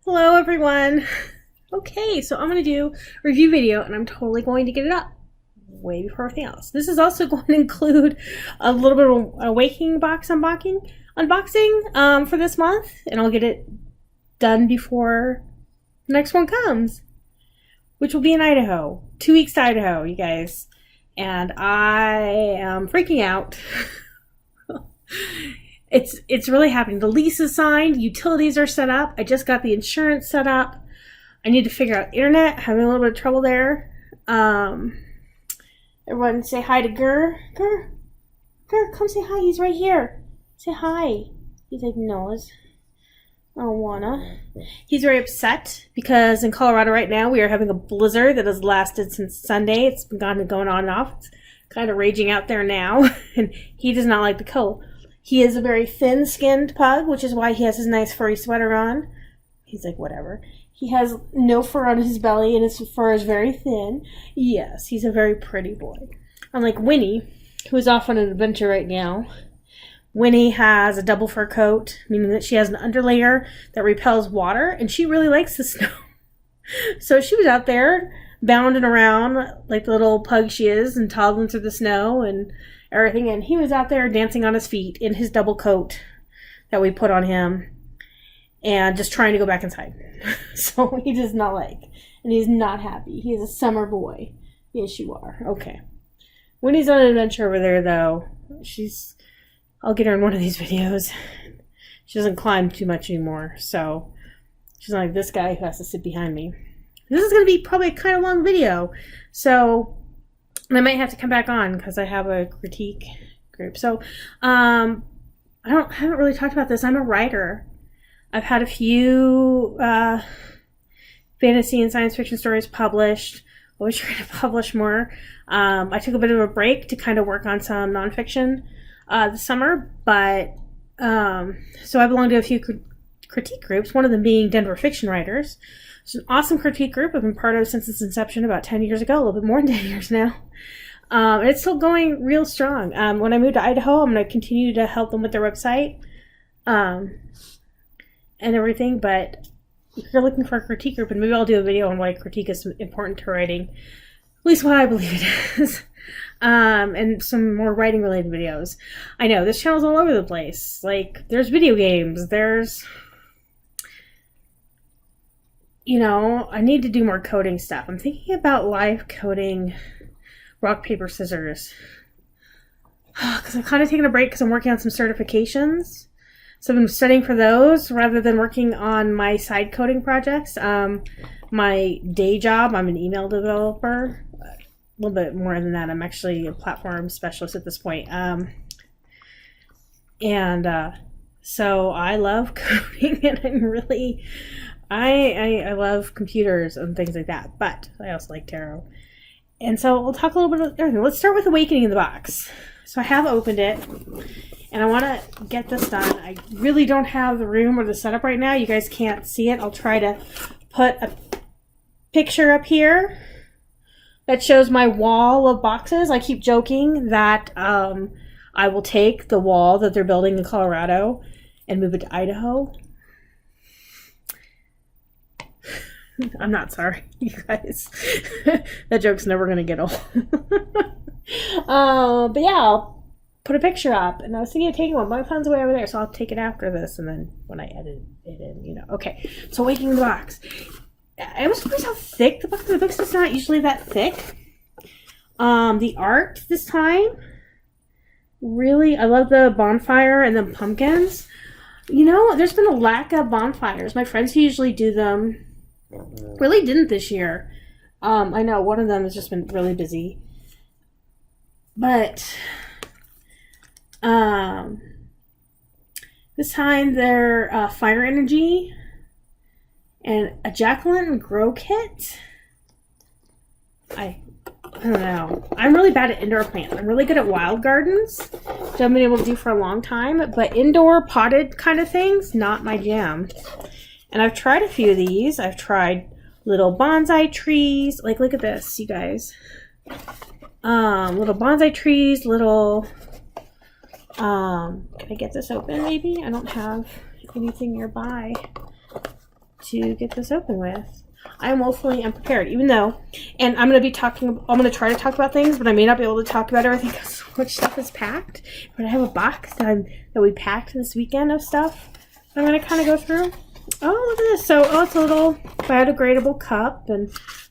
Hello everyone. Okay, so I'm going to do a review video and I'm totally going to get it up way before everything else. This is also going to include a little bit of a Waking Box unboxing for this month, and I'll get it done before the next one comes, which will be in Idaho. 2 weeks to Idaho, you guys. And I am freaking out. It's really happening. The lease is signed, utilities are set up. I just got the insurance set up. I need to figure out internet, having a little bit of trouble there. Everyone say hi to Gur. Gur, come say hi. He's right here. Say hi. He's like, no, I don't wanna. He's very upset because in Colorado right now we are having a blizzard that has lasted since Sunday. It's been going on and off. It's kind of raging out there now, and he does not like the cold. He is a very thin-skinned pug, which is why he has his nice furry sweater on. He's like, whatever. He has no fur on his belly, and his fur is very thin. Yes, he's a very pretty boy. Unlike Winnie, who is off on an adventure right now. Winnie has a double fur coat, meaning that she has an underlayer that repels water, and she really likes the snow. So she was out there bounding around like the little pug she is and toddling through the snow and everything, and he was out there dancing on his feet in his double coat that we put on him and just trying to go back inside. So he does not like, and he's not happy. He is a summer boy. Yes, you are. Okay. When he's on an adventure over there, though, I'll get her in one of these videos. She doesn't climb too much anymore, so she's not like this guy who has to sit behind me. This is going to be probably a kind of long video, so I might have to come back on because I have a critique group. So I haven't really talked about this. I'm a writer. I've had a few fantasy and science fiction stories published. Always trying to publish more. I took a bit of a break to kind of work on some nonfiction this summer, but so I belong to a few critique groups, one of them being Denver Fiction Writers. It's an awesome critique group I've been part of since its inception about 10 years ago, a little bit more than 10 years now. And it's still going real strong. When I move to Idaho, I'm going to continue to help them with their website and everything. But if you're looking for a critique group, and maybe I'll do a video on why critique is important to writing, at least why I believe it is, and some more writing related videos. I know, this channel's all over the place. Like, there's video games, there's... You know, I need to do more coding stuff. I'm thinking about live coding rock, paper, scissors. Because I'm kind of taking a break because I'm working on some certifications. So I've been studying for those rather than working on my side coding projects. My day job, I'm an email developer. A little bit more than that. I'm actually a platform specialist at this point. So I love coding, and I'm really... I love computers and things like that, but I also like tarot. And so we'll talk a little bit of everything. Let's start with Awakening in the Box. So I have opened it, and I want to get this done. I really don't have the room or the setup right now. You guys can't see it. I'll try to put a picture up here that shows my wall of boxes. I keep joking that I will take the wall that they're building in Colorado and move it to Idaho. I'm not sorry, you guys. That joke's never going to get old. But yeah, I'll put a picture up. And I was thinking of taking one, but my phone's way over there, so I'll take it after this. And then when I edit it in, you know. Okay, so Awakening the Box. I was surprised how thick the box is. The box is not usually that thick. The art this time, really, I love the bonfire and the pumpkins. You know, there's been a lack of bonfires. My friends who usually do them really didn't this year. I know one of them has just been really busy, but this time they're fire energy and a Jacqueline grow kit. I don't know. I'm really bad at indoor plants. I'm really good at wild gardens, which I've been able to do for a long time, but indoor potted kind of things, not my jam. And I've tried a few of these. I've tried little bonsai trees. Like, look at this, you guys. Little bonsai trees, little... can I get this open, maybe? I don't have anything nearby. to get this open with. I'm woefully unprepared, even though, and I'm going to try to talk about things, but I may not be able to talk about everything because so much stuff is packed. But I have a box that we packed this weekend of stuff I'm going to kind of go through. Oh, look at this. So, it's a little biodegradable cup and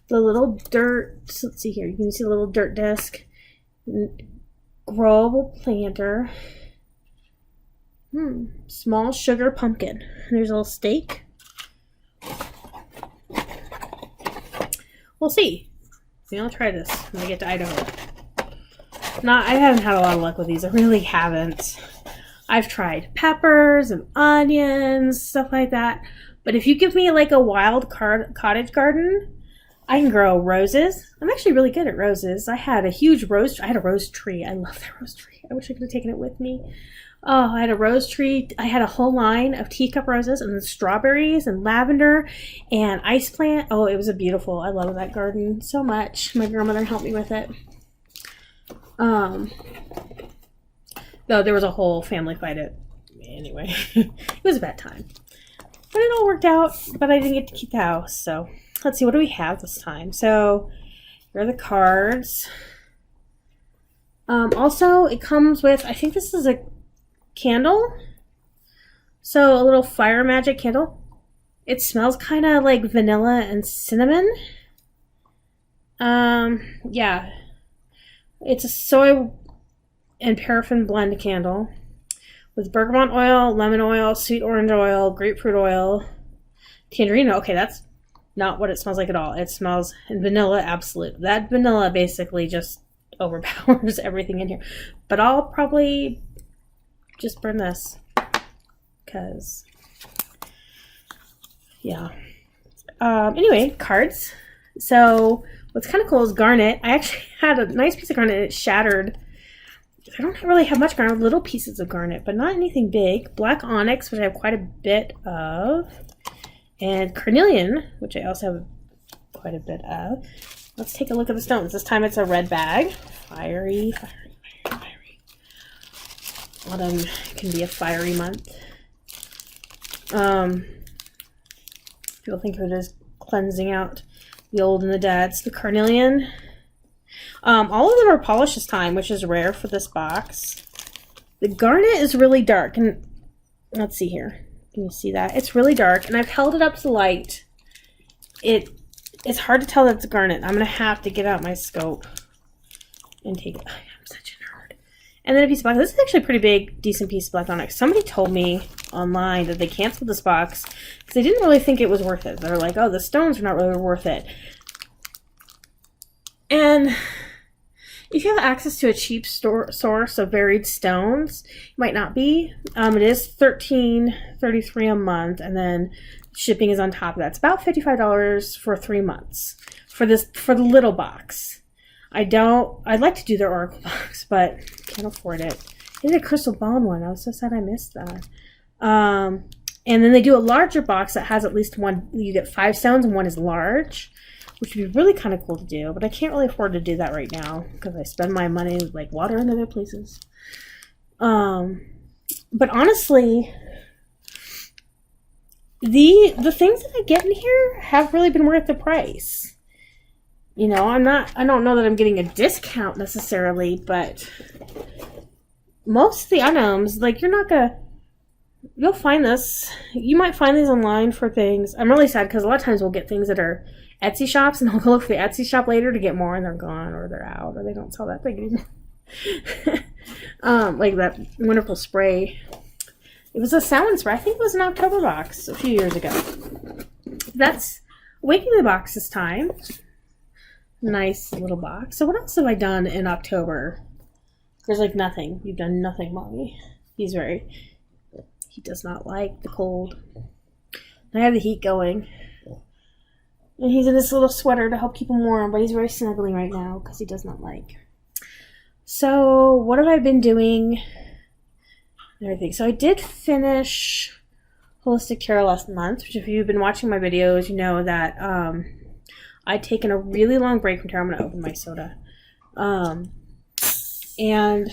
the little dirt, let's see here, you can see the little dirt disc, growable planter, small sugar pumpkin, and there's a little steak. We'll see. Maybe I'll try this when I get to Idaho. I haven't had a lot of luck with these. I really haven't. I've tried peppers and onions, stuff like that. But if you give me like a wild cottage garden, I can grow roses. I'm actually really good at roses. I had a rose tree. I love that rose tree. I wish I could have taken it with me. Oh, I had a rose tree. I had a whole line of teacup roses and then strawberries and lavender and ice plant. Oh, it was beautiful. I love that garden so much. My grandmother helped me with it. Though there was a whole family fight anyway. It was a bad time. But it all worked out, but I didn't get to keep the house. So let's see, what do we have this time? So here are the cards. Also, it comes with, I think this is a candle. So a little fire magic candle. It smells kind of like vanilla and cinnamon. Yeah. It's a soy and paraffin blend candle with bergamot oil, lemon oil, sweet orange oil, grapefruit oil, tangerine. Okay, that's not what it smells like at all. It smells vanilla absolute. That vanilla basically just overpowers everything in here. But I'll probably just burn this because, yeah. Anyway, cards. So what's kind of cool is garnet. I actually had a nice piece of garnet and it shattered. I don't really have much garnet, little pieces of garnet, but not anything big. Black onyx, which I have quite a bit of. And carnelian, which I also have quite a bit of. Let's take a look at the stones. This time it's a red bag. Fiery. Autumn can be a fiery month. People think of it as cleansing out the old and the dead. So the carnelian. All of them are polished this time, which is rare for this box. The garnet is really dark, and let's see here. Can you see that? It's really dark, and I've held it up to the light. It's hard to tell that it's garnet. I'm gonna have to get out my scope and take it. I'm such a nerd. And then a piece of black. This is actually a pretty big, decent piece of black onyx. Somebody told me online that they canceled this box because they didn't really think it was worth it. They're like, oh, the stones are not really worth it. And if you have access to a cheap source of varied stones, it might not be. It is $13.33 a month, and then shipping is on top of that. It's about $55 for 3 months for the little box. I'd like to do their oracle box, but can't afford it. They did a crystal bone one. I was so sad I missed that. And then they do a larger box that has at least one. You get 5 stones, and one is large, which would be really kind of cool to do, but I can't really afford to do that right now because I spend my money like water in other places. But honestly, the things that I get in here have really been worth the price. You know, I don't know that I'm getting a discount necessarily, but most of the items, like you'll find this. You might find these online for things. I'm really sad because a lot of times we'll get things that are Etsy shops, and I'll go look for the Etsy shop later to get more, and they're gone, or they're out, or they don't sell that thing anymore. Like that wonderful spray. It was a salmon spray. I think it was an October box a few years ago. That's Waking the Box this time. Nice little box. So what else have I done in October? There's like nothing. You've done nothing, Mommy. He does not like the cold. I have the heat going. And he's in this little sweater to help keep him warm, but he's very snuggly right now because he does not like. So what have I been doing? Everything. So I did finish Holistic Tarot last month, which if you've been watching my videos, you know that I'd taken a really long break from tarot. I'm going to open my soda. And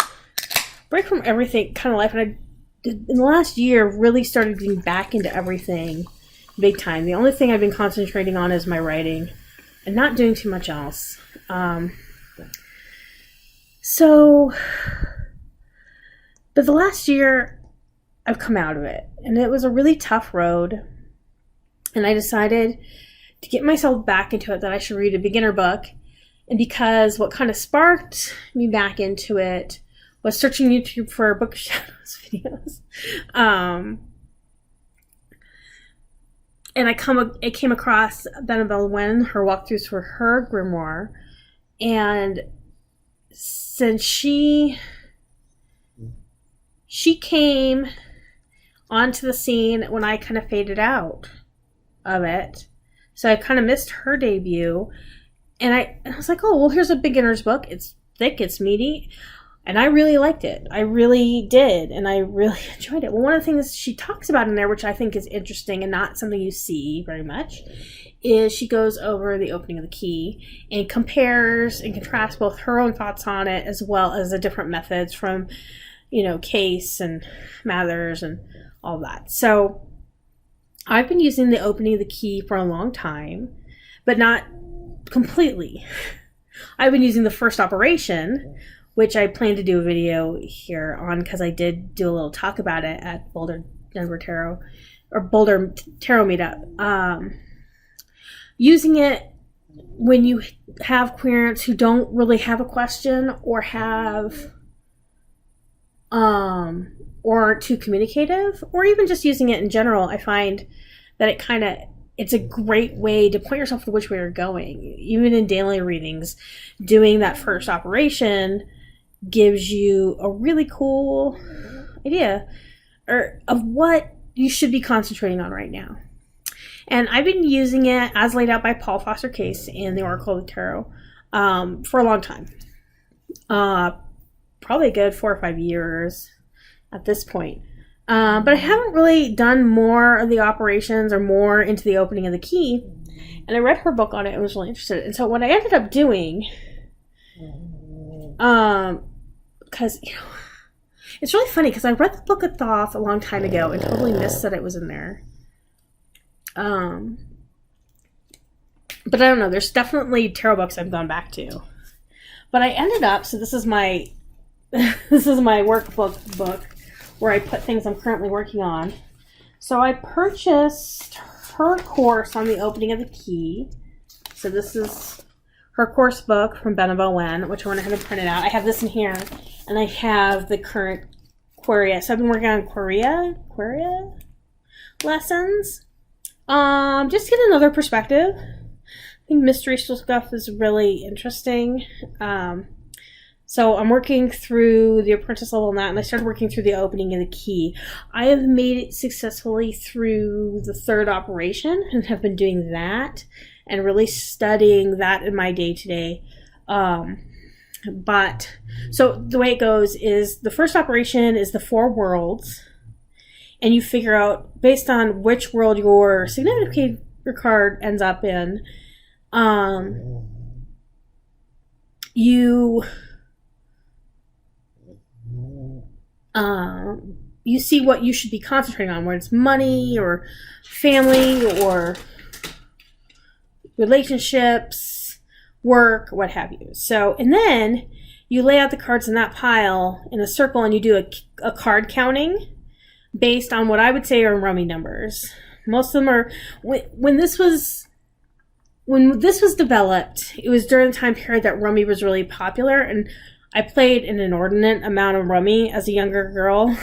break from everything kind of life. And I did, in the last year, really started getting back into everything. big time. The only thing I've been concentrating on is my writing and not doing too much else. But the last year, I've come out of it. And it was a really tough road. And I decided to get myself back into it that I should read a beginner book. And because what kind of sparked me back into it was searching YouTube for Book of Shadows videos. And I came across Annabelle Wen, her walkthroughs for her grimoire. And since she came onto the scene when I kind of faded out of it. So I kind of missed her debut. And I was like, oh, well, here's a beginner's book. It's thick, it's meaty. And I really liked it. I really did. And I really enjoyed it. Well, one of the things she talks about in there, which I think is interesting and not something you see very much, is she goes over the opening of the key and compares and contrasts both her own thoughts on it as well as the different methods from, Case and Mathers and all that. So I've been using the opening of the key for a long time, but not completely. I've been using the first operation, which I plan to do a video here on because I did do a little talk about it at Boulder Tarot Meetup. Using it when you have queerants who don't really have a question or or aren't too communicative, or even just using it in general, I find that it's a great way to point yourself to which way you're going. Even in daily readings, doing that first operation gives you a really cool idea of what you should be concentrating on right now. And I've been using it as laid out by Paul Foster Case in the Oracle of the Tarot for a long time. Probably a good 4 or 5 years at this point. But I haven't really done more of the operations or more into the opening of the key. And I read her book on it and was really interested. And so what I ended up doing, because, it's really funny because I read the Book of Thoth a long time ago and totally missed that it was in there. But I don't know. There's definitely tarot books I've gone back to. But I ended up, so this is my workbook book where I put things I'm currently working on. So I purchased her course on the opening of the key. So this is her course book from Annabelle Wen, which I went ahead and printed out. I have this in here, and I have the current Queria. So I've been working on Queria lessons. Just to get another perspective. I think mystery stuff is really interesting. So I'm working through the apprentice level on that, and I started working through the opening of the key. I have made it successfully through the third operation and have been doing that and really studying that in my day-to-day. But so the way it goes is the first operation is the 4 worlds, and you figure out based on which world your significant card ends up in, you see what you should be concentrating on, whether it's money or family or relationships, work, what have you. So, and then you lay out the cards in that pile in a circle and you do a card counting based on what I would say are rummy numbers. Most of them are, when this was developed, it was during the time period that rummy was really popular, and I played an inordinate amount of rummy as a younger girl.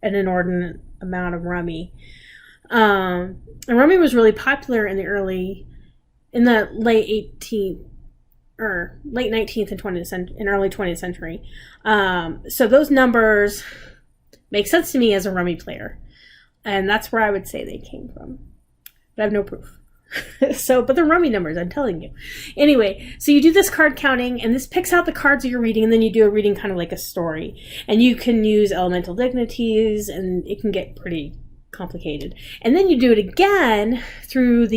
An inordinate amount of rummy. And rummy was really popular in the late 18th or late 19th and 20th century, and early 20th century. So those numbers make sense to me as a rummy player. And that's where I would say they came from. But I have no proof. But they're rummy numbers, I'm telling you. Anyway, so you do this card counting, and this picks out the cards that you're reading, and then you do a reading kind of like a story. And you can use elemental dignities, and it can get pretty complicated. And then you do it again through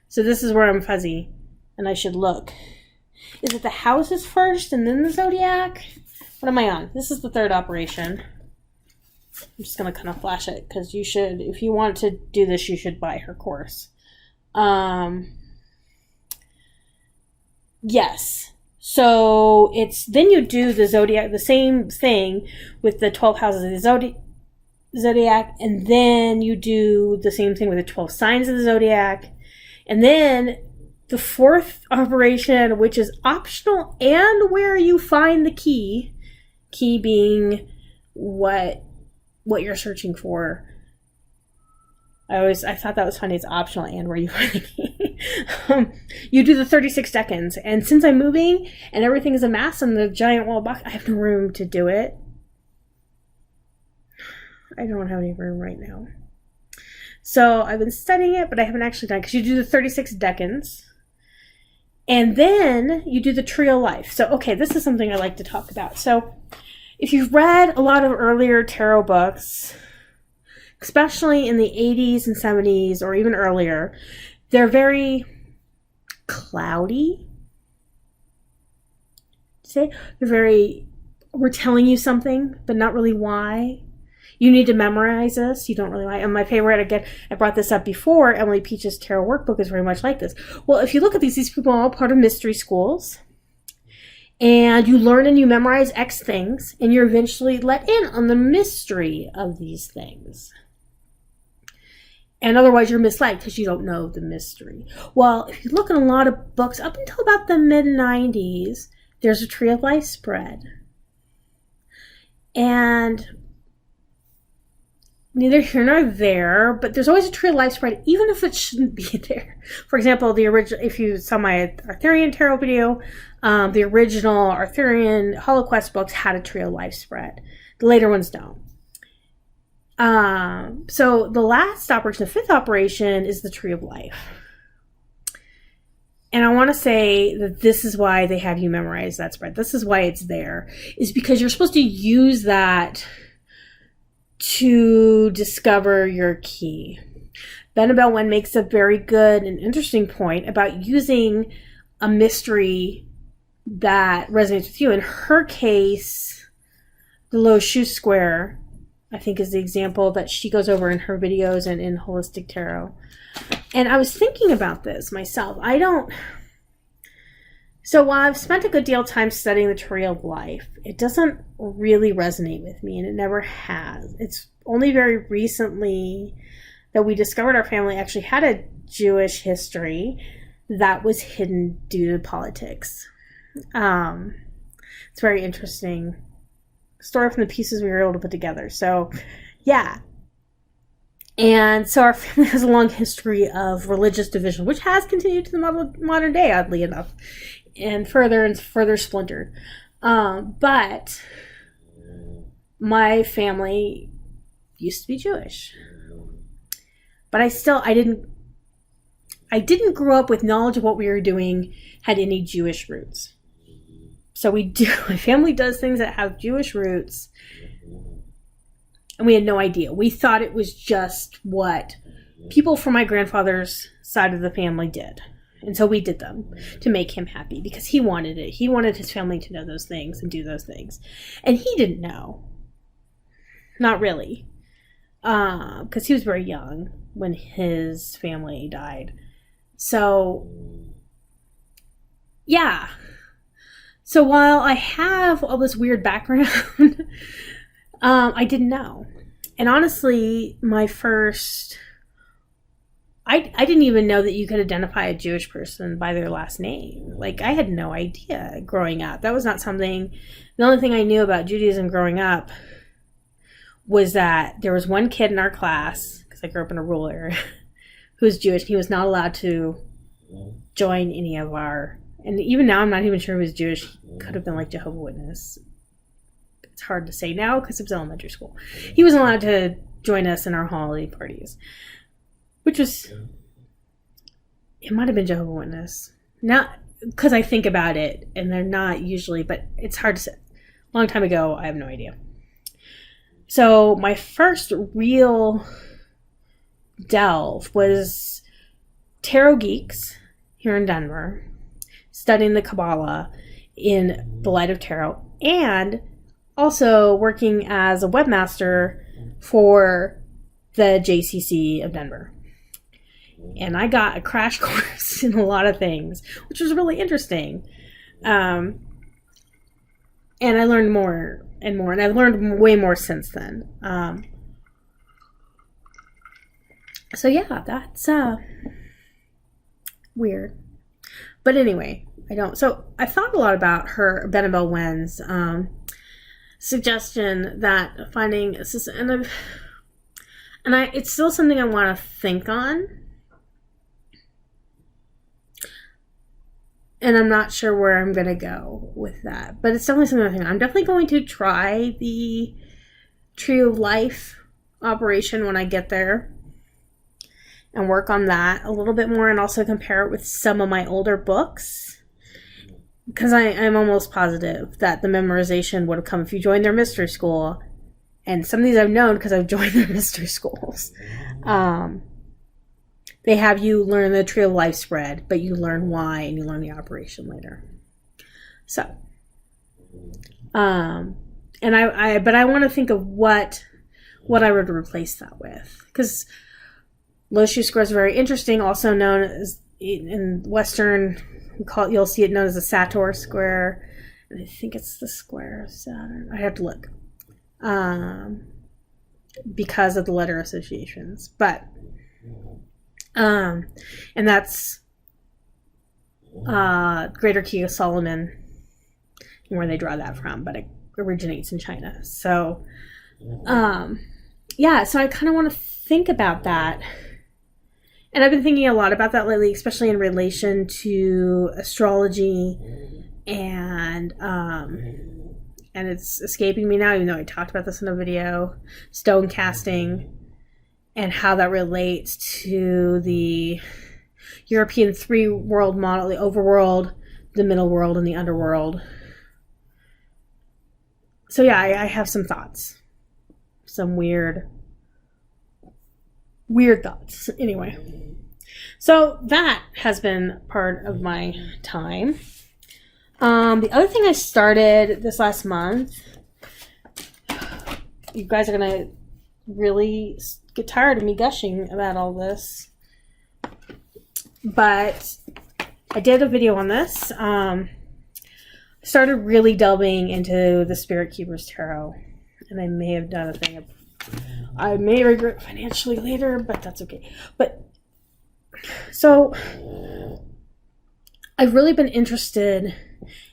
so this is where I'm fuzzy, and I should look. Is it the houses first, and then the zodiac? What am I on? This is the third operation. I'm just going to kind of flash it because you should, if you want to do this, you should buy her course. Yes. So then you do the zodiac, the same thing with the 12 houses of the zodiac, and then you do the same thing with the 12 signs of the zodiac, and then the fourth operation, which is optional and where you find the key being what you're searching for. I thought that was funny. It's optional and where you find the key. You do the 36 decans, and since I'm moving and everything is a mess in the giant wall box, I have no room to do it. I don't have any room right now. So I've been studying it, but I haven't actually done it because you do the 36 decans. And then you do the Tree of Life. So, okay, this is something I like to talk about. So if you've read a lot of earlier tarot books, especially in the 80s and 70s or even earlier, they're very cloudy. We're telling you something, but not really why. You need to memorize this. You don't really like. And my favorite, again, I brought this up before, Emily Peach's tarot workbook is very much like this. Well, if you look at these people are all part of mystery schools. And you learn and you memorize X things, and you're eventually let in on the mystery of these things. And otherwise you're misled because you don't know the mystery. Well, if you look at a lot of books, up until about the mid-90s, there's a Tree of Life spread. And neither here nor there, but there's always a Tree of Life spread, even if it shouldn't be there. For example, the original, if you saw my Arthurian tarot video, the original Arthurian HoloQuest books had a Tree of Life spread. The later ones don't. So the last operation, the fifth operation, is the Tree of Life. And I want to say that this is why they have you memorize that spread. This is why it's there, is because you're supposed to use that to discover your key. Annabelle Wen makes a very good and interesting point about using a mystery that resonates with you. In her case, the Low Shoe Square, I think, is the example that she goes over in her videos and in Holistic Tarot. And I was thinking about this myself. So while I've spent a good deal of time studying the Tree of Life, it doesn't really resonate with me, and it never has. It's only very recently that we discovered our family actually had a Jewish history that was hidden due to politics. It's very interesting story from the pieces we were able to put together. So, yeah. And so our family has a long history of religious division, which has continued to the modern day, oddly enough, and further splintered. But my family used to be Jewish. But I didn't grow up with knowledge of what we were doing had any Jewish roots. So my family does things that have Jewish roots, and we had no idea. We thought it was just what people from my grandfather's side of the family did. And so we did them to make him happy because he wanted it. He wanted his family to know those things and do those things. And he didn't know. Not really. Because he was very young when his family died. So, yeah. So while I have all this weird background, I didn't know. And honestly, I didn't even know that you could identify a Jewish person by their last name. Like, I had no idea growing up. That was not something, the only thing I knew about Judaism growing up was that there was one kid in our class, because I grew up in a rural area, who was Jewish. He was not allowed to join any of and even now I'm not even sure he was Jewish. He could have been like Jehovah's Witness. It's hard to say now because it was elementary school. He wasn't allowed to join us in our holiday parties. Which was, it might have been Jehovah's Witness. Not because I think about it, and they're not usually, but it's hard to say. A long time ago, I have no idea. So my first real delve was Tarot Geeks here in Denver, studying the Kabbalah in the light of tarot, and also working as a webmaster for the JCC of Denver. And I got a crash course in a lot of things, which was really interesting. And I learned more and more, and I've learned way more since then. So yeah, that's weird. But anyway, So I thought a lot about her, Benabel Wen's suggestion that finding assistant, it's still something I want to think on. And I'm not sure where I'm going to go with that. But it's definitely something I think. I'm definitely going to try the Tree of Life operation when I get there. And work on that a little bit more. And also compare it with some of my older books. Because I'm almost positive that the memorization would have come if you joined their mystery school. And some of these I've known because I've joined their mystery schools. They have you learn the Tree of Life spread, but you learn why and you learn the operation later. So, but I want to think of what I would replace that with, because low shoe square is very interesting. Also known as in Western, you'll see it known as the Sator square, and I think it's the square of Saturn. I have to look, because of the letter associations, but. And that's Greater Key of Solomon, where they draw that from, but it originates in China. So, so I kind of want to think about that. And I've been thinking a lot about that lately, especially in relation to astrology, and it's escaping me now, even though I talked about this in a video, stone casting. And how that relates to the European three-world model, the overworld, the middle world, and the underworld. So yeah, I have some thoughts. Some weird thoughts. Anyway. So that has been part of my time. The other thing I started this last month, you guys are going to really get tired of me gushing about all this, but I did a video on this. Started really delving into the Spirit Keepers Tarot, and I may have done a thing I may regret financially later, but that's okay. But so I've really been interested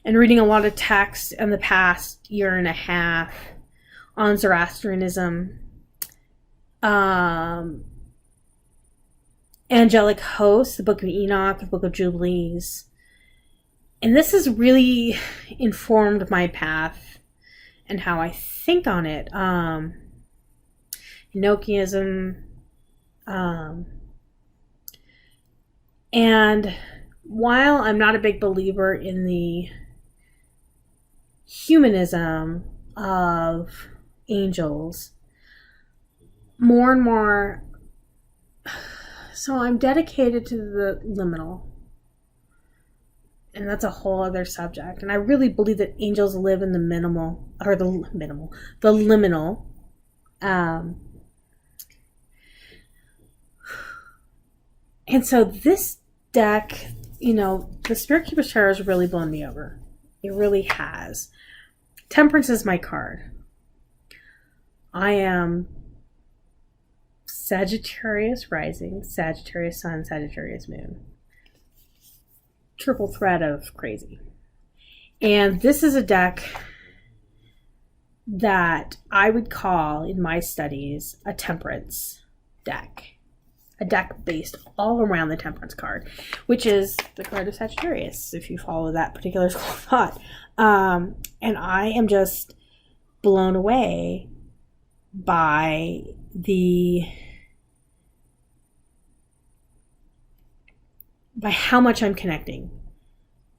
in reading a lot of text in the past year and a half on Zoroastrianism, angelic hosts, the Book of Enoch, the Book of Jubilees. And this has really informed my path and how I think on it. Enochianism. And while I'm not a big believer in the humanism of angels, more and more, so I'm dedicated to the liminal, and that's a whole other subject. And I really believe that angels live in the liminal. And so this deck, the Spirit Keeper's Tarot has really blown me over. It really has. Temperance is my card. I am Sagittarius rising, Sagittarius sun, Sagittarius moon. Triple threat of crazy. And this is a deck that I would call, in my studies, a temperance deck. A deck based all around the Temperance card, which is the card of Sagittarius, if you follow that particular school of thought. And I am just blown away by how much I'm connecting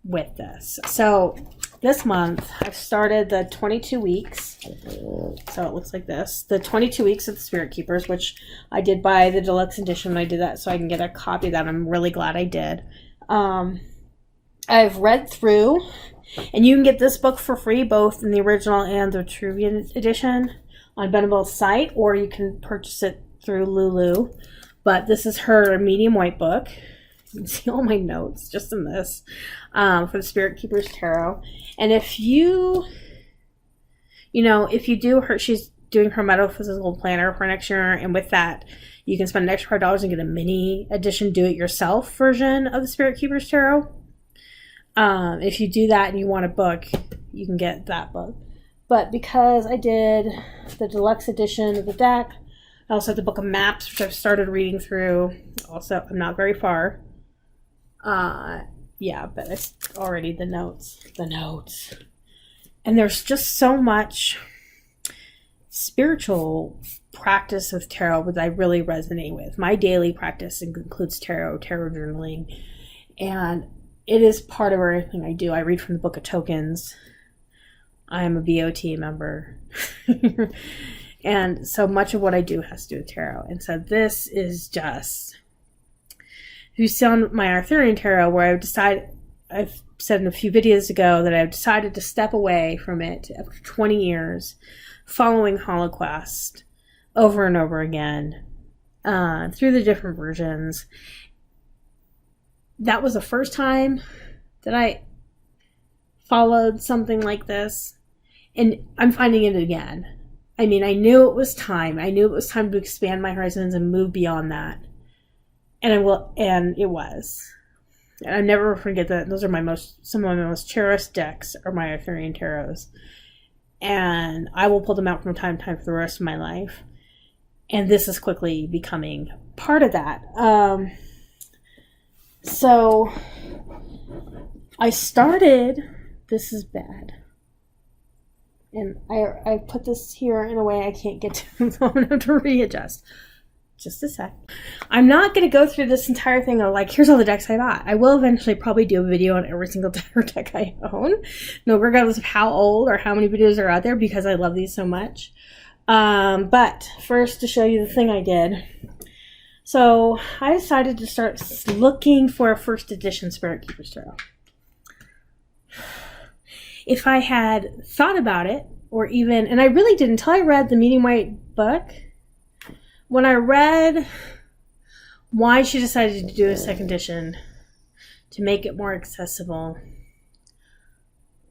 with this. So this month I've started the 22 weeks. So it looks like this. The 22 weeks of the Spirit Keepers, which I did buy the deluxe edition when I did that, so I can get a copy of that. I'm really glad I did. I've read through And you can get this book for free, both in the original and the Vitruvian edition, on Beneville's site, or you can purchase it through Lulu. But this is her medium white book. You can see all my notes just in this for the Spirit Keepers Tarot. And if you do she's doing her metaphysical planner for next year, and with that, you can spend an extra $5 and get a mini edition do-it-yourself version of the Spirit Keepers Tarot. If you do that and you want a book, you can get that book. But because I did the deluxe edition of the deck, I also have the book of maps, which I've started reading through. Also, I'm not very far. But it's already the notes. And there's just so much spiritual practice with tarot that I really resonate with. My daily practice includes tarot journaling, and it is part of everything I do. I read from the Book of Tokens. I am a BOT member. And so much of what I do has to do with tarot. And so this is just... If you saw my Arthurian tarot, where I've said in a few videos ago that I've decided to step away from it after 20 years, following HoloQuest over and over again, through the different versions. That was the first time that I followed something like this, and I'm finding it again. I mean, I knew it was time. I knew it was time to expand my horizons and move beyond that. And it was. And I never forget that those are some of my most cherished decks are my Arthurian tarots. And I will pull them out from time to time for the rest of my life. And this is quickly becoming part of that. So I started, this is bad. And I put this here in a way I can't get to, so I'm going to have to readjust. Just a sec. I'm not going to go through this entire thing of like, here's all the decks I bought. I will eventually probably do a video on every single tarot deck I own, no, regardless of how old or how many videos are out there, because I love these so much. But first, to show you the thing I did. So I decided to start looking for a first edition Spirit Keepers Tarot. If I had thought about it, or even, and I really didn't until I read the medium white book. When I read why she decided to do a second edition to make it more accessible,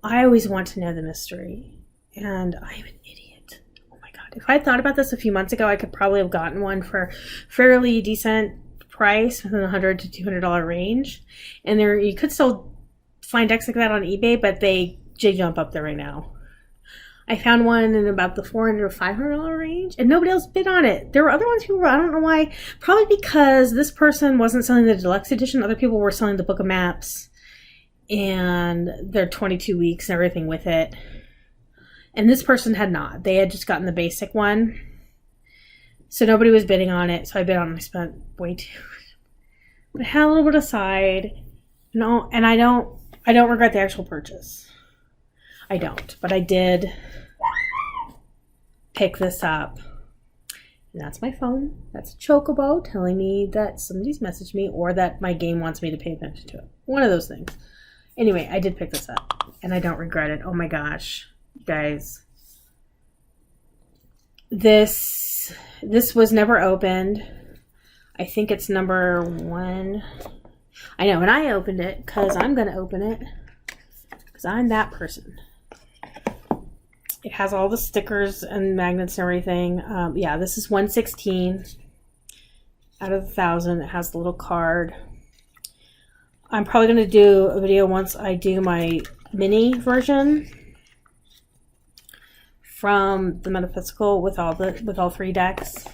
I always want to know the mystery. And I'm an idiot. Oh my God. If I thought about this a few months ago, I could probably have gotten one for fairly decent price within the $100 to $200 range. And you could still find decks like that on eBay, but they jump up there right now. I found one in about the $400 or $500 range, and nobody else bid on it. There were other ones who were, I don't know why, probably because this person wasn't selling the deluxe edition. Other people were selling the Book of Maps and their 22 weeks and everything with it. And this person had not. They had just gotten the basic one. So nobody was bidding on it. So I bid on it. I spent way too much. I had a little bit aside. No, and I don't regret the actual purchase. I don't, but I did pick this up. And that's my phone. That's a Chocobo telling me that somebody's messaged me or that my game wants me to pay attention to it. One of those things. Anyway, I did pick this up and I don't regret it. Oh my gosh, you guys. This was never opened. I think it's number 1. I know, and I opened it because I'm going to open it because I'm that person. It has all the stickers and magnets and everything. Yeah, this is 116 out of 1,000. It has the little card. I'm probably going to do a video once I do my mini version from the metaphysical with all 3 decks.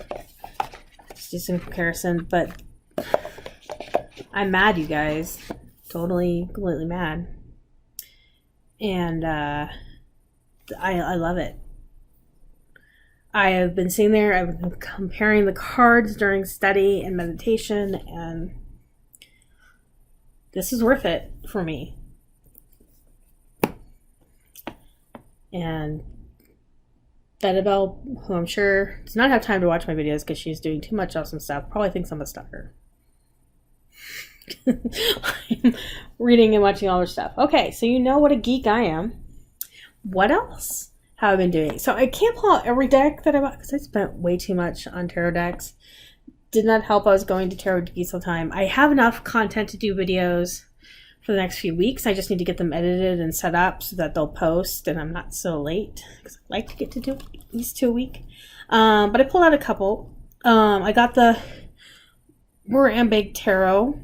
Just do some comparison, but I'm mad, you guys. Totally, completely mad. And I love it. I have been sitting there, I've been comparing the cards during study and meditation, and this is worth it for me. And Annabelle, who I'm sure does not have time to watch my videos because she's doing too much awesome stuff, probably thinks I'm a stalker. I'm reading and watching all their stuff. Okay, so you know what a geek I am. What else have I been doing? So I can't pull out every deck that I bought because I spent way too much on tarot decks. Did not help. I was going to tarot geeks all the time. I have enough content to do videos for the next few weeks. I just need to get them edited and set up so that they'll post and I'm not so late because I like to get to do at least 2 a week. But I pulled out a couple. I got the Big Tarot.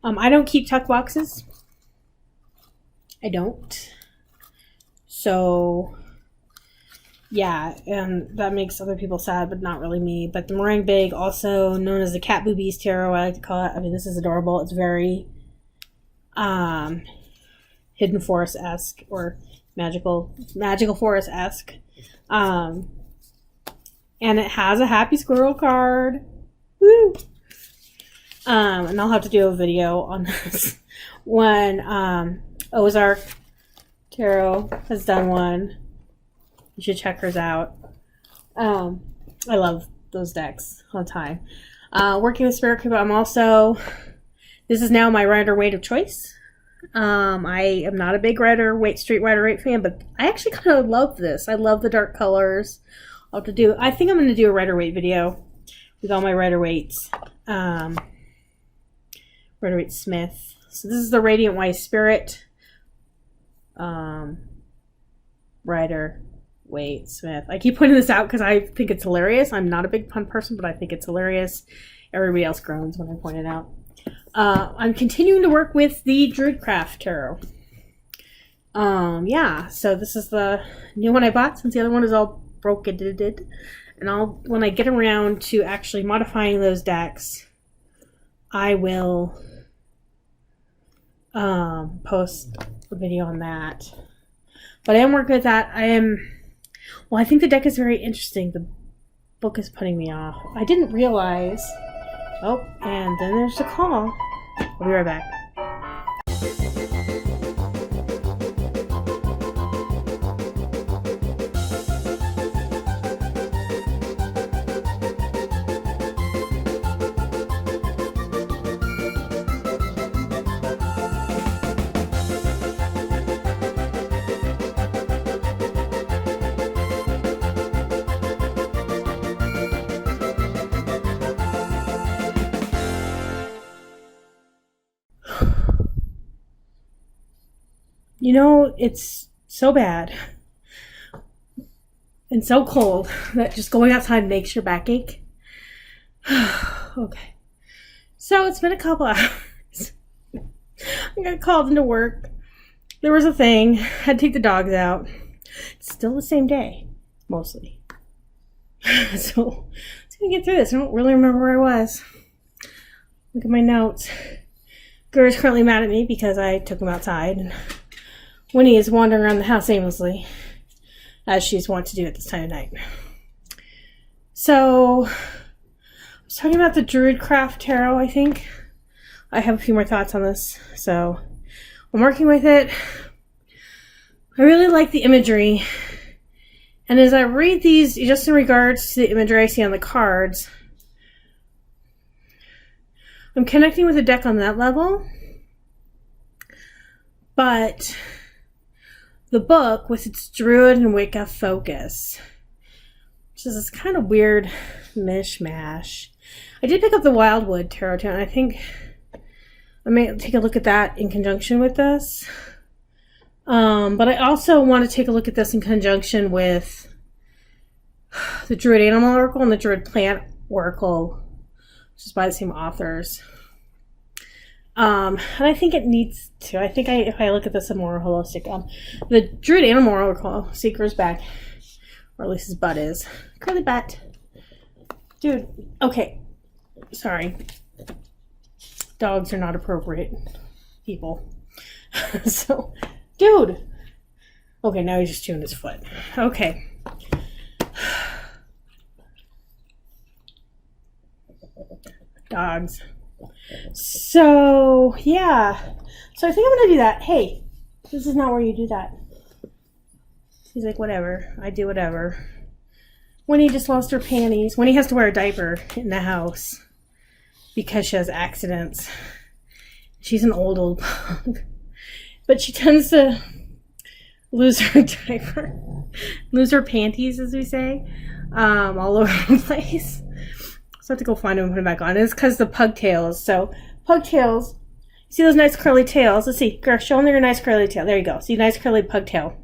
I don't keep tuck boxes. I don't. So, yeah, and that makes other people sad, but not really me. But the Big, also known as the Cat Boobies Tarot, I like to call it. I mean, this is adorable. It's very Hidden Forest-esque or magical forest-esque. And it has a Happy Squirrel card. Woo! And I'll have to do a video on this when Ozark Tarot has done one. You should check hers out. I love those decks all the time. Working with Spirit Cube, I'm also... This is now my Rider-Waite of choice. I am not a big Street Rider-Waite fan, but I actually kind of love this. I love the dark colors. I think I'm going to do a Rider-Waite video with all my Rider-Waites. Rider-Waite Smith. So this is the Radiant White Spirit. Rider-Waite Smith. I keep pointing this out because I think it's hilarious. I'm not a big pun person, but I think it's hilarious. Everybody else groans when I point it out. I'm continuing to work with the Druidcraft Tarot. Yeah, so this is the new one I bought since the other one is all broken. And when I get around to actually modifying those decks, I will post a video on that. But I am working with that. I think the deck is very interesting. The book is putting me off. I didn't realize. Oh, and then there's the call. I'll be right back. You know, it's so bad and so cold that just going outside makes your back ache. Okay. So it's been a couple hours. I got called into work. There was a thing. Had to take the dogs out. It's still the same day, mostly. So let's get through this. I don't really remember where I was. Look at my notes. Gur's currently mad at me because I took him outside. And Winnie is wandering around the house aimlessly, as she's wont to do at this time of night. So, I was talking about the Druidcraft Tarot, I think. I have a few more thoughts on this. So, I'm working with it. I really like the imagery. And as I read these, just in regards to the imagery I see on the cards, I'm connecting with the deck on that level. But the book, with its Druid and Wicca focus, which is this kind of weird mishmash. I did pick up the Wildwood Tarot, and I think I may take a look at that in conjunction with this. But I also want to take a look at this in conjunction with the Druid Animal Oracle and the Druid Plant Oracle, which is by the same authors. And I think it needs to. I think if I look at this, a more holistic. The Druid Animal Oracle, Seeker's back, or at least his butt is. Curly butt. Dude, okay. Sorry. Dogs are not appropriate people. So, dude. Okay, now he's just chewing his foot. Okay. Dogs. So, yeah. So I think I'm going to do that. Hey, this is not where you do that. He's like, whatever. I do whatever. Winnie just lost her panties. Winnie has to wear a diaper in the house. because she has accidents. She's an old pug. But she tends to lose her diaper, lose her panties, as we say, all over the place. So I have to go find them and put them back on. And it's because the pugtails. So pugtails, see those nice curly tails? Let's see, girl, show them your nice curly tail. There you go. See, nice curly pugtail.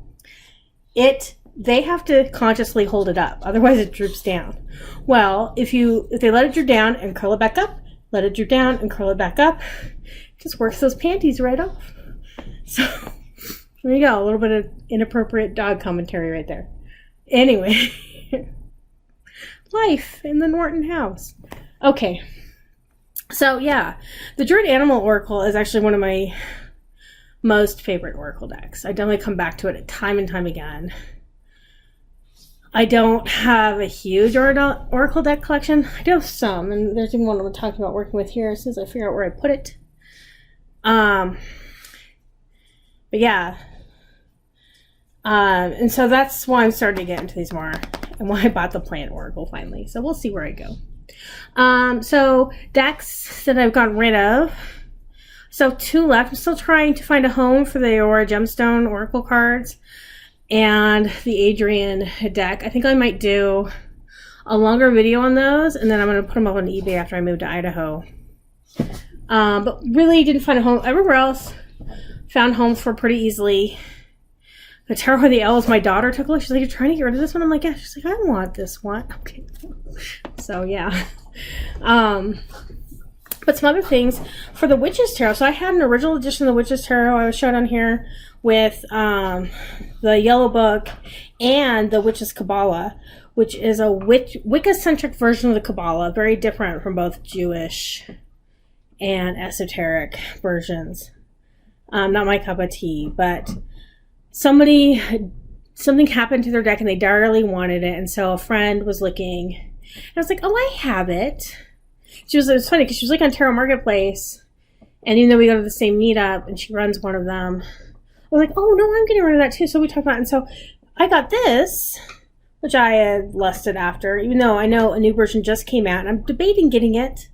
They have to consciously hold it up, otherwise it droops down. Well, if they let it droop down and curl it back up, let it droop down and curl it back up, it just works those panties right off. So there you go, a little bit of inappropriate dog commentary right there. Anyway, life in the Norton house. Okay, so yeah, the Druid Animal Oracle is actually one of my most favorite Oracle decks. I definitely come back to it time and time again. I don't have a huge Oracle deck collection. I do have some, and there's even one I'm talking about working with here as soon as I figure out where I put it. But yeah. And so that's why I'm starting to get into these more, and why I bought the Plant Oracle finally. So we'll see where I go. So decks that I've gotten rid of. So 2 left. I'm still trying to find a home for the Aurora Gemstone Oracle cards and the Adrian deck. I think I might do a longer video on those, and then I'm going to put them up on eBay after I move to Idaho. But really didn't find a home. Everywhere else, found homes for pretty easily. The Tarot of the Elves, my daughter took a look. She's like, "You're trying to get rid of this one?" I'm like, "Yeah." She's like, "I want this one." Okay. So, yeah. But some other things for the Witch's Tarot. So I had an original edition of the Witch's Tarot I was showing on here with the Yellow Book and the Witch's Kabbalah, which is a Wicca-centric version of the Kabbalah, very different from both Jewish and esoteric versions. Not my cup of tea, but something happened to their deck and they direly wanted it, and so a friend was looking, and I was like, "Oh, I have it." It was funny because she was like on Tarot Marketplace, and even though we go to the same meetup and she runs one of them, I was like, "Oh no, I'm getting rid of that too." So we talked about it, and so I got this, which I had lusted after, even though I know a new version just came out and I'm debating getting it.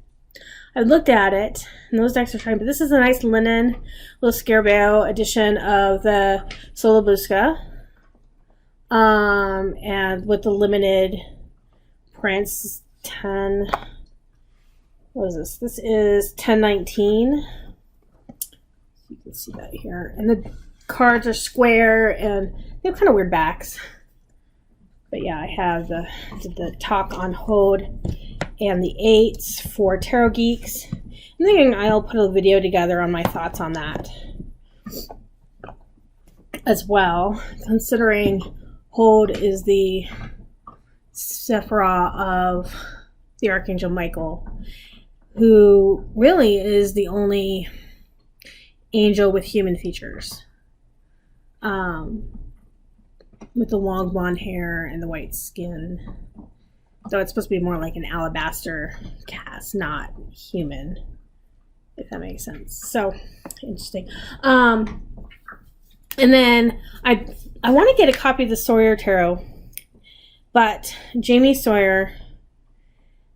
I looked at it, and those decks are trying, but this is a nice linen little Scarabeo edition of the Solabusca, and with the limited prints. 10. What is this? This is 1019. You can see that here, and the cards are square and they have kind of weird backs. But yeah, I have the talk on Hode and the 8s for Tarot Geeks. I'm thinking I'll put a video together on my thoughts on that as well, considering Hode is the Sephirah of the Archangel Michael, who really is the only angel with human features. With the long blonde hair and the white skin. Though it's supposed to be more like an alabaster cast, not human, if that makes sense. So, interesting. And then I want to get a copy of the Sawyer Tarot, but Jamie Sawyer,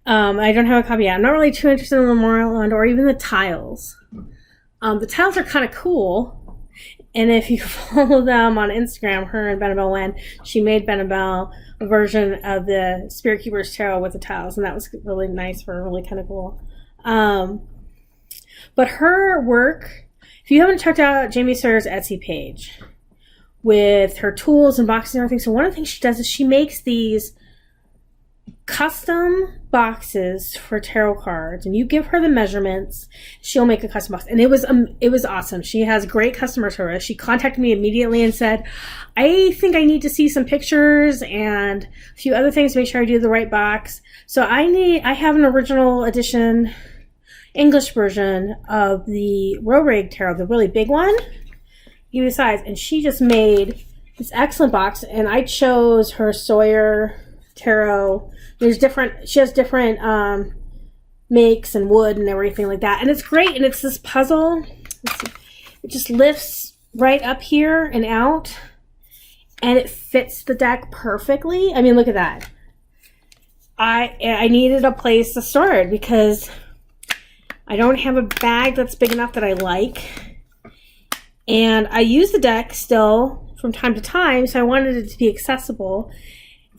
I don't have a copy yet. I'm not really too interested in the Memorial or even the tiles. The tiles are kind of cool. And if you follow them on Instagram, her and Benabel Wen, she made Benabel a version of the Spirit Keeper's Tarot with the tiles, and that was really nice for her, really kind of cool. But her work, if you haven't checked out Jamie Sawyer's Etsy page with her tools and boxes and everything, so one of the things she does is she makes these custom boxes for tarot cards, and you give her the measurements, she'll make a custom box, and it was awesome. She has great customer service. She contacted me immediately and said, "I think I need to see some pictures and a few other things to make sure I do the right box. So I have an original edition English version of the Rorig Tarot, the really big one, give you the size," and she just made this excellent box, and I chose her Sawyer Tarot. She has different makes and wood and everything like that, and it's great. And it's this puzzle. Let's see. It just lifts right up here and out, and it fits the deck perfectly. I mean, look at that. I needed a place to store it because I don't have a bag that's big enough that I like. And I use the deck still from time to time, so I wanted it to be accessible.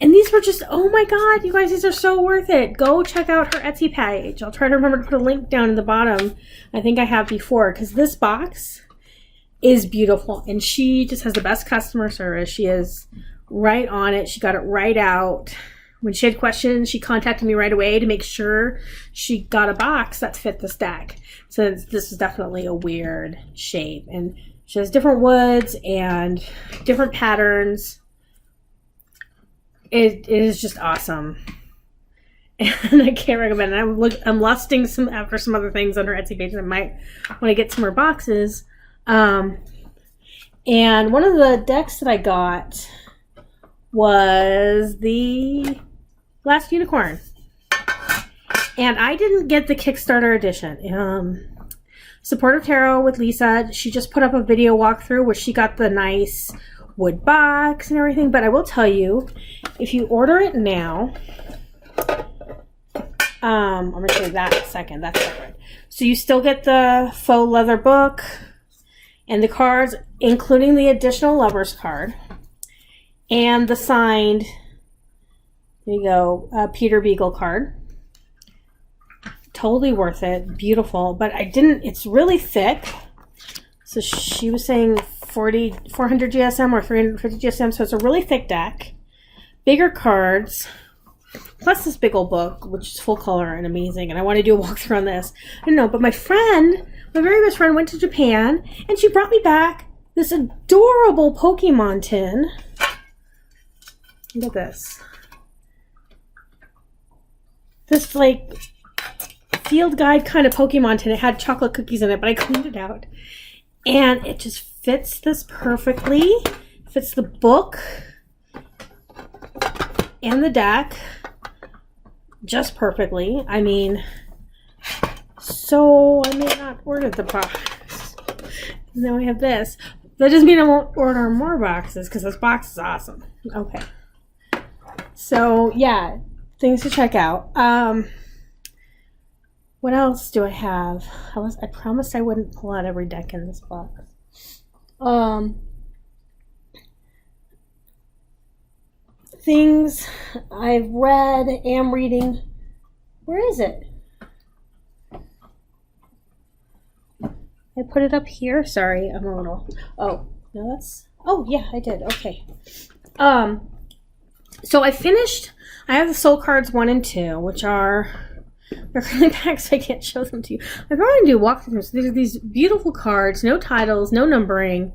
And these were just, oh my god, you guys, these are so worth it. Go check out her Etsy page. I'll try to remember to put a link down in the bottom. I think I have before, because this box is beautiful. And she just has the best customer service. She is right on it. She got it right out. When she had questions, she contacted me right away to make sure she got a box that fit this deck. So this is definitely a weird shape. And she has different woods and different patterns. It is just awesome. And I can't recommend it. I'm lusting after some other things on her Etsy page. I might want to get some more boxes. And one of the decks that I got was the Last Unicorn. And I didn't get the Kickstarter edition. Supportive Tarot with Lisa, she just put up a video walkthrough where she got the nice wood box and everything. But I will tell you, if you order it now, I'm going to show you that in a second. That's separate. So you still get the faux leather book and the cards, including the additional lover's card and the signed, there you go, Peter Beagle card. Totally worth it. Beautiful. But it's really thick. So she was saying 400 GSM or 350 GSM. So it's a really thick deck. Bigger cards. Plus this big old book, which is full color and amazing. And I want to do a walkthrough on this. I don't know, but my very best friend went to Japan and she brought me back this adorable Pokemon tin. Look at this. This like field guide kind of Pokemon tin. It had chocolate cookies in it, but I cleaned it out. And it just fits this perfectly. Fits the book and the deck just perfectly. I mean, so I may not order the box. Now I have this. That doesn't mean I won't order more boxes because this box is awesome. Okay. So yeah, things to check out. What else do I have? I promised I wouldn't pull out every deck in this box. Things I've read, am reading. Where is it? I put it up here. Sorry, I'm a little. Oh no, that's. Oh yeah, I did. Okay. So I finished. I have the Soul Cards 1 and 2, which are. They're really back, so I can't show them to you. I'm going to do walkthroughs. So there's these beautiful cards, no titles, no numbering,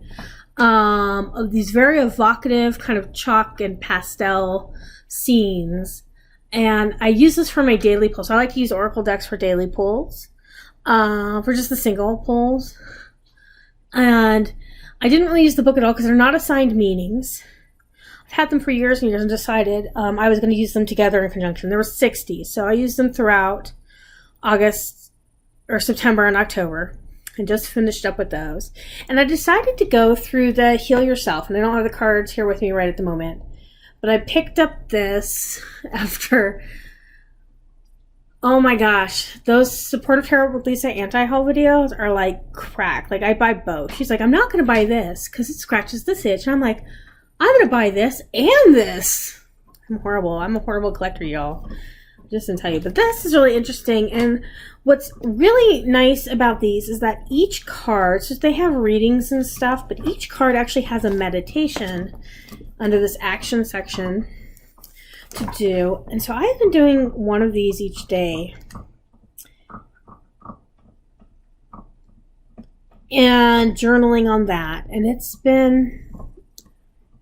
of these very evocative kind of chalk and pastel scenes. And I use this for my daily pulls. So I like to use Oracle decks for daily pulls, for just the single pulls. And I didn't really use the book at all because they're not assigned meanings. I've had them for years and years and decided I was going to use them together in conjunction. There were 60, so I used them throughout August or September and October and just finished up with those. And I decided to go through the Heal Yourself, and I don't have the cards here with me right at the moment, but I picked up this after, oh my gosh, those Supportive Tarot with Lisa anti-haul videos are like crack. Like I buy both. She's like, I'm not going to buy this because it scratches this itch. And I'm like, I'm going to buy this and this. I'm horrible. I'm a horrible collector, y'all. Just to tell you. But this is really interesting. And what's really nice about these is that each card, so they have readings and stuff, but each card actually has a meditation under this action section to do. And so I've been doing one of these each day. And journaling on that. And it's been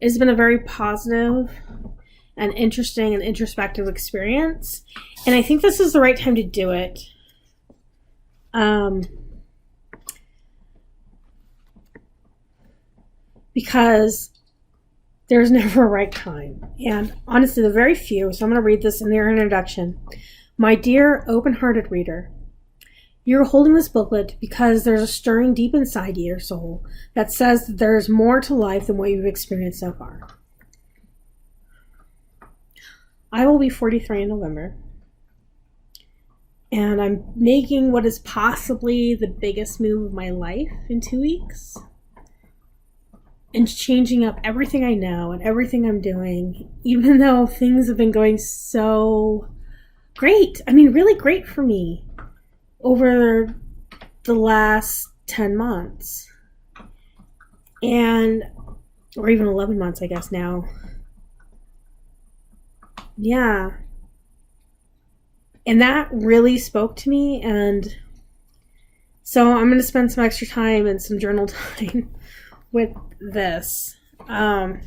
a very positive and interesting and introspective experience. And I think this is the right time to do it. Because there's never a right time. And honestly, the very few, so I'm going to read this in their introduction. My dear open-hearted reader, you're holding this booklet because there's a stirring deep inside your soul that says that there's more to life than what you've experienced so far. I will be 43 in November. And I'm making what is possibly the biggest move of my life in 2 weeks. And changing up everything I know and everything I'm doing, even though things have been going so great. I mean, really great for me over the last 10 months. Or even 11 months, I guess now. Yeah. And that really spoke to me, and so I'm going to spend some extra time and some journal time with this. The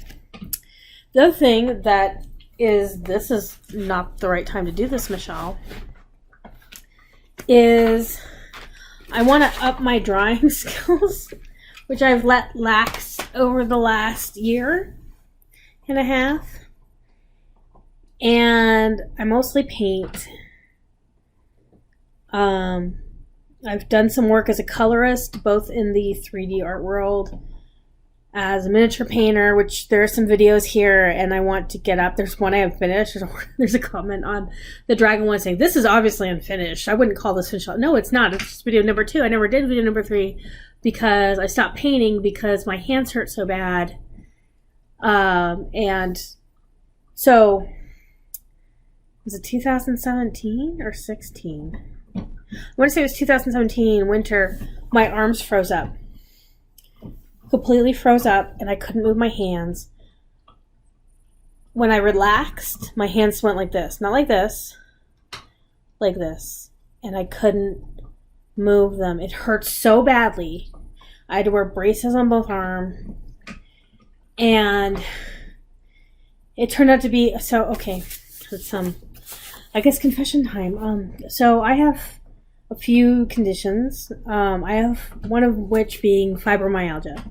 other thing that is, this is not the right time to do this, Michelle, is I want to up my drawing skills, which I've let lax over the last year and a half. And I mostly paint. I've done some work as a colorist, both in the 3D art world, as a miniature painter, which there are some videos here, and I want to get up. There's one I have finished. There's a comment on the Dragon one saying, this is obviously unfinished. I wouldn't call this finished. No, it's not. It's just video number 2. I never did video number 3 because I stopped painting because my hands hurt so bad. And so, was it 2017 or 16? I want to say it was 2017 winter. My arms froze up. Completely froze up, and I couldn't move my hands. When I relaxed, my hands went like this. Not like this. Like this. And I couldn't move them. It hurt so badly. I had to wear braces on both arms. And it turned out to be, so, okay. It's I guess confession time. So I have a few conditions. I have one of which being fibromyalgia.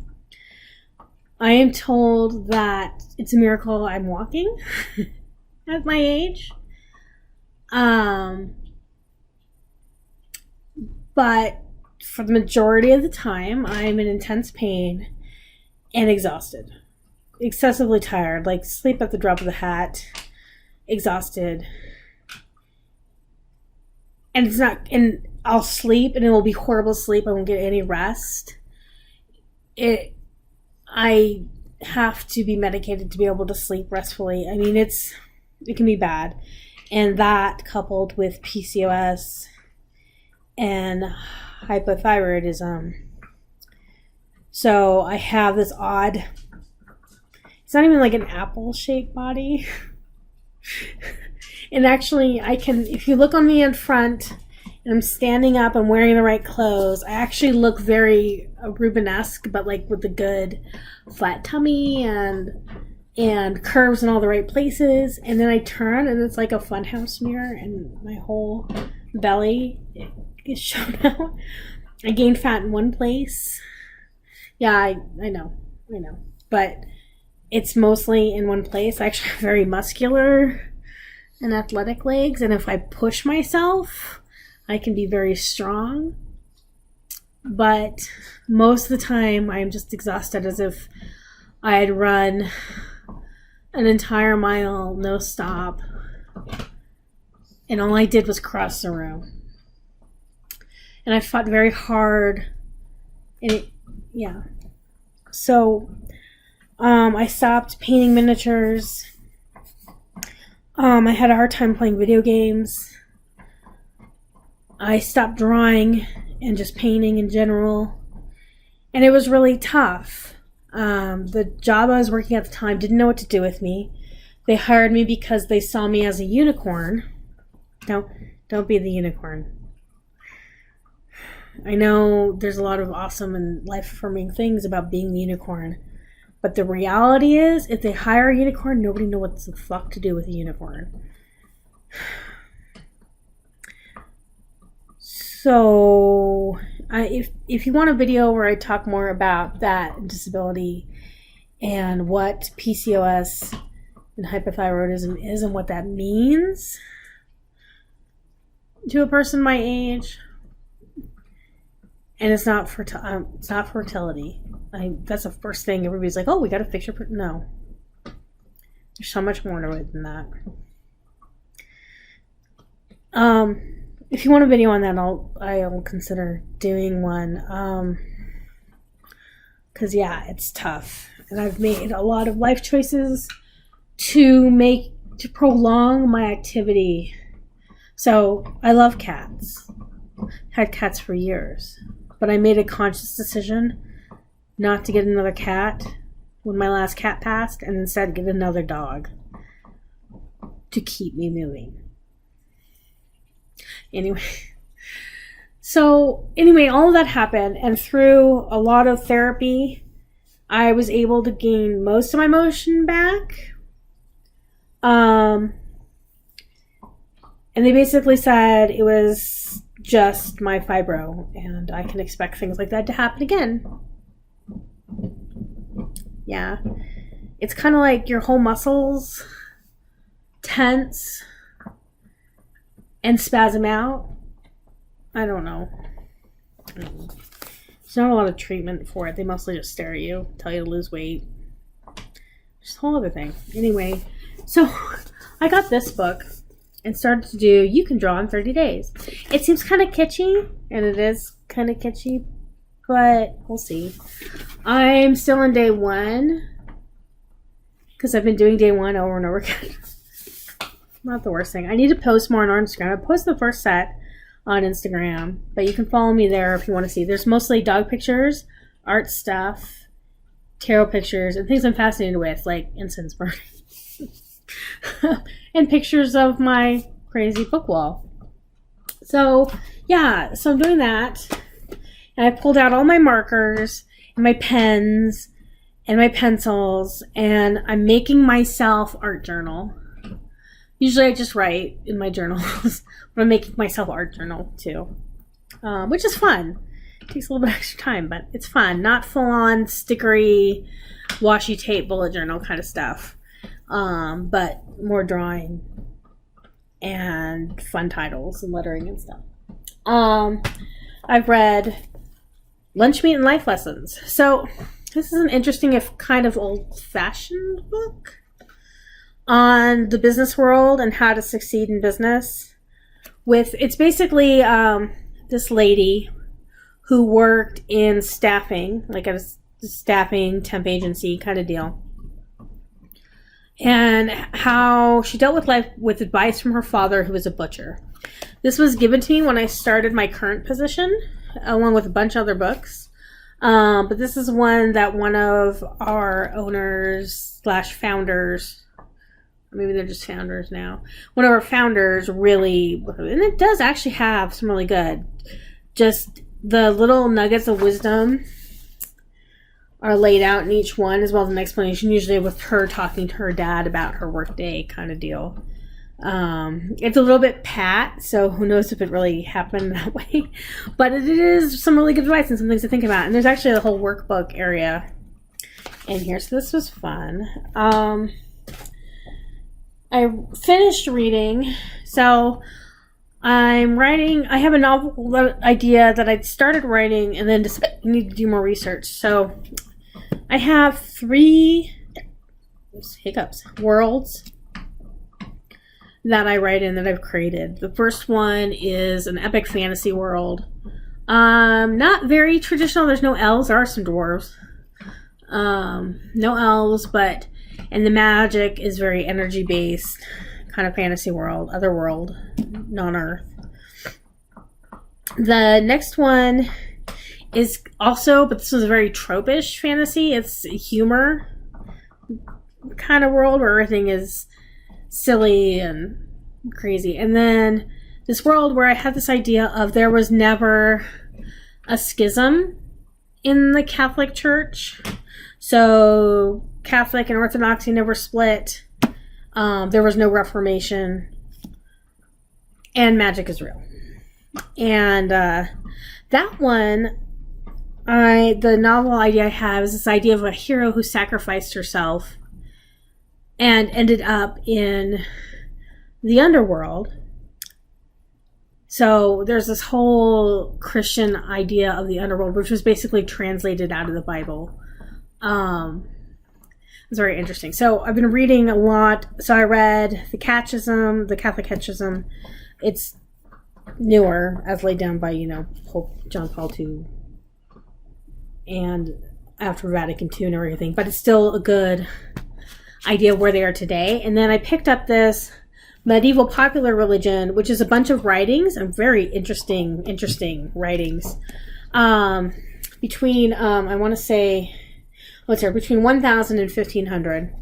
I am told that it's a miracle I'm walking at my age. But for the majority of the time, I'm in intense pain and exhausted. Excessively tired, like sleep at the drop of the hat, exhausted. And it's not, and I'll sleep and it will be horrible sleep. I won't get any rest. I have to be medicated to be able to sleep restfully. I mean, it can be bad. And that coupled with PCOS and hypothyroidism. So I have this odd, it's not even like an apple-shaped body. And actually, I can, if you look on me in front, and I'm standing up, I'm wearing the right clothes, I actually look very Rubenesque, but like with the good flat tummy and curves in all the right places. And then I turn, and it's like a funhouse mirror, and my whole belly is shown out. I gained fat in one place. Yeah, I know. But it's mostly in one place. I actually have very muscular and athletic legs, and if I push myself, I can be very strong. But most of the time, I'm just exhausted, as if I had run an entire mile, no stop, and all I did was cross the room. And I fought very hard, and yeah. So, I stopped painting miniatures. I had a hard time playing video games. I stopped drawing and just painting in general. And it was really tough. The job I was working at the time didn't know what to do with me. They hired me because they saw me as a unicorn. Don't be the unicorn. I know there's a lot of awesome and life-affirming things about being the unicorn. But the reality is, if they hire a unicorn, nobody knows what the fuck to do with a unicorn. So, if you want a video where I talk more about that disability and what PCOS and hypothyroidism is and what that means to a person my age, and it's not fertility. That's the first thing everybody's like, oh, we got to fix your... No. There's so much more to it than that. if you want a video on that, I'll consider doing one. Because yeah, it's tough, and I've made a lot of life choices to prolong my activity. So I love cats. Had cats for years, but I made a conscious decision not to get another cat when my last cat passed, and instead get another dog to keep me moving. Anyway, all of that happened, and through a lot of therapy, I was able to gain most of my motion back. And they basically said it was just my fibro, and I can expect things like that to happen again. Yeah. It's kind of like your whole muscles tense and spasm out. I don't know. There's not a lot of treatment for it. They mostly just stare at you, tell you to lose weight. Just a whole other thing. Anyway, so I got this book and started to do You Can Draw in 30 Days. It seems kind of kitschy, and it is kind of kitschy, but we'll see. I'm still on day 1 because I've been doing day 1 over and over again. Not the worst thing. I need to post more on Instagram. I posted the first set on Instagram, but you can follow me there if you want to see. There's mostly dog pictures, art stuff, tarot pictures, and things I'm fascinated with, like incense burning. And pictures of my crazy book wall. So, yeah, so I'm doing that. And I pulled out all my markers and my pens and my pencils, and I'm making myself art journal. Usually I just write in my journals, but I'm making myself art journal too, which is fun. It takes a little bit extra time, but it's fun. Not full-on stickery, washi tape bullet journal kind of stuff, but more drawing and fun titles and lettering and stuff. I've read Lunch Meat and Life Lessons. So this is an interesting, if kind of old-fashioned book on the business world and how to succeed in business. It's basically this lady who worked in staffing, like at a staffing temp agency kind of deal, and how she dealt with life with advice from her father, who was a butcher. This was given to me when I started my current position, along with a bunch of other books. But this is one that one of our owners / founders, maybe they're just founders now, one of our founders really, and it does actually have some really good, just the little nuggets of wisdom are laid out in each one, as well as an explanation, usually with her talking to her dad about her workday kind of deal. It's a little bit pat, so who knows if it really happened that way, but it is some really good advice and some things to think about. And there's actually a whole workbook area in here, so this was fun. I finished reading, so I'm writing. I have a novel idea that I'd started writing and then decided I need to do more research. So I have 3 worlds that I write in that I've created. The first one is an epic fantasy world. Not very traditional. There's no elves. There are some dwarves. No elves, and the magic is very energy-based, kind of fantasy world, other world, non-earth. The next one is also, but this was a very tropish fantasy. It's a humor kind of world where everything is silly and crazy. And then this world where I had this idea of there was never a schism in the Catholic Church. So Catholic and Orthodoxy never split. There was no Reformation. And magic is real. And that one, the novel idea I have is this idea of a hero who sacrificed herself and ended up in the underworld. So there's this whole Christian idea of the underworld, which was basically translated out of the Bible. It's very interesting. So I've been reading a lot. So I read the Catholic Catechism. It's newer, as laid down by, Pope John Paul II and after Vatican II and everything, but it's still a good idea of where they are today. And then I picked up this Medieval Popular Religion, which is a bunch of writings, and very interesting writings, between, I want to say, between 1000 and 1500,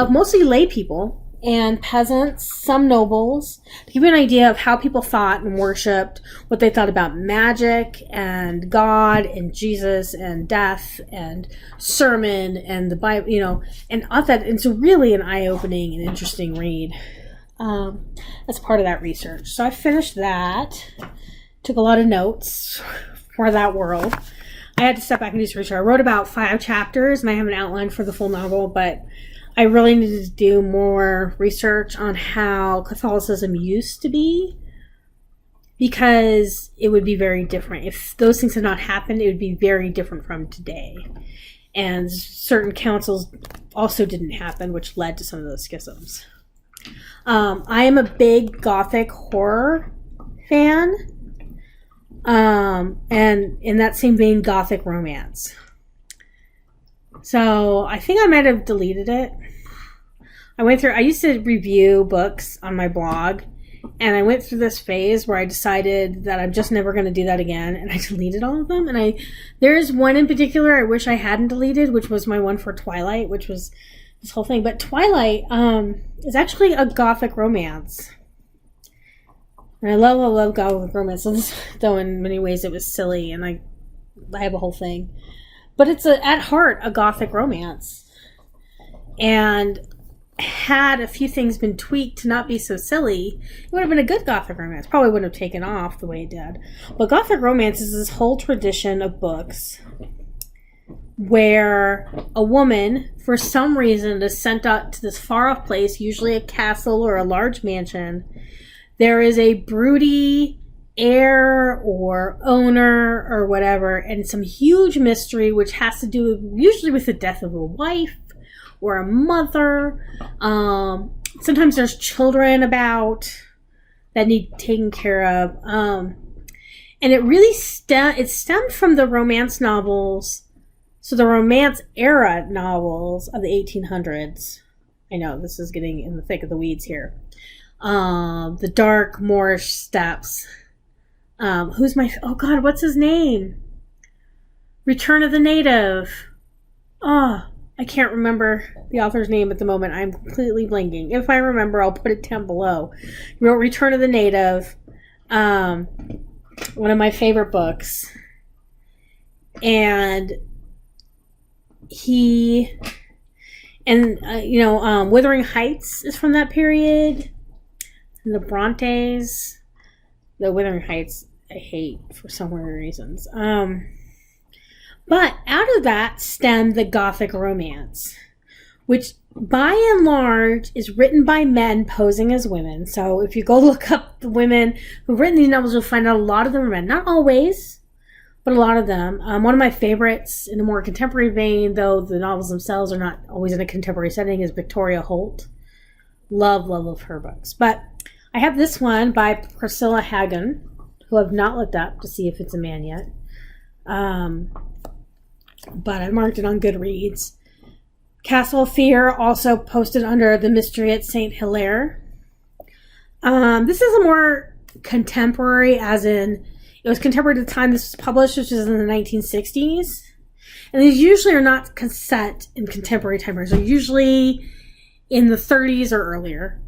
mostly lay people and peasants, some nobles, to give you an idea of how people thought and worshipped, what they thought about magic and God and Jesus and death and sermon and the Bible, and all that. It's really an eye-opening and interesting read as part of that research. So I finished that, took a lot of notes for that world. I had to step back and do some research. I wrote about 5 chapters, and I have an outline for the full novel, but I really needed to do more research on how Catholicism used to be, because it would be very different. If those things had not happened, it would be very different from today. And certain councils also didn't happen, which led to some of those schisms. I am a big Gothic horror fan, and in that same vein, Gothic Romance. So I think I might have deleted it. I used to review books on my blog, and I went through this phase where I decided that I'm just never going to do that again, and I deleted all of them. And there's one in particular I wish I hadn't deleted, which was my one for Twilight, which was this whole thing. But Twilight is actually a Gothic romance. And I love Gothic romance, though in many ways it was silly, and I have a whole thing. But it's at heart a Gothic romance. And had a few things been tweaked to not be so silly, it would have been a good Gothic romance. Probably wouldn't have taken off the way it did. But Gothic romance is this whole tradition of books where a woman, for some reason, is sent out to this far-off place, usually a castle or a large mansion. There is a broody heir or owner or whatever, and some huge mystery which has to do usually with the death of a wife or a mother. Sometimes there's children about that need taken care of. And it really stemmed from the romance novels. So the Romance era novels of the 1800s. I know this is getting in the thick of the weeds here. The dark Moorish steppes. What's his name? Return of the Native. I can't remember the author's name at the moment. I'm completely blanking. If I remember, I'll put it down below. He wrote Return of the Native. One of my favorite books. And Wuthering Heights is from that period. And the Brontes. The Wuthering Heights I hate for so many reasons. But out of that stemmed the Gothic romance, which by and large is written by men posing as women. So if you go look up the women who've written these novels, you'll find out a lot of them are men. Not always, but a lot of them. One of my favorites in a more contemporary vein, though the novels themselves are not always in a contemporary setting, is Victoria Holt. Love her books. But I have this one by Priscilla Hagen, who I've not looked up to see if it's a man yet. But I marked it on Goodreads. Castle of Fear, also posted under The Mystery at St. Hilaire. This is a more contemporary, as in, it was contemporary at the time this was published, which is in the 1960s. And these usually are not set in contemporary time frames. They're usually in the 30s or earlier.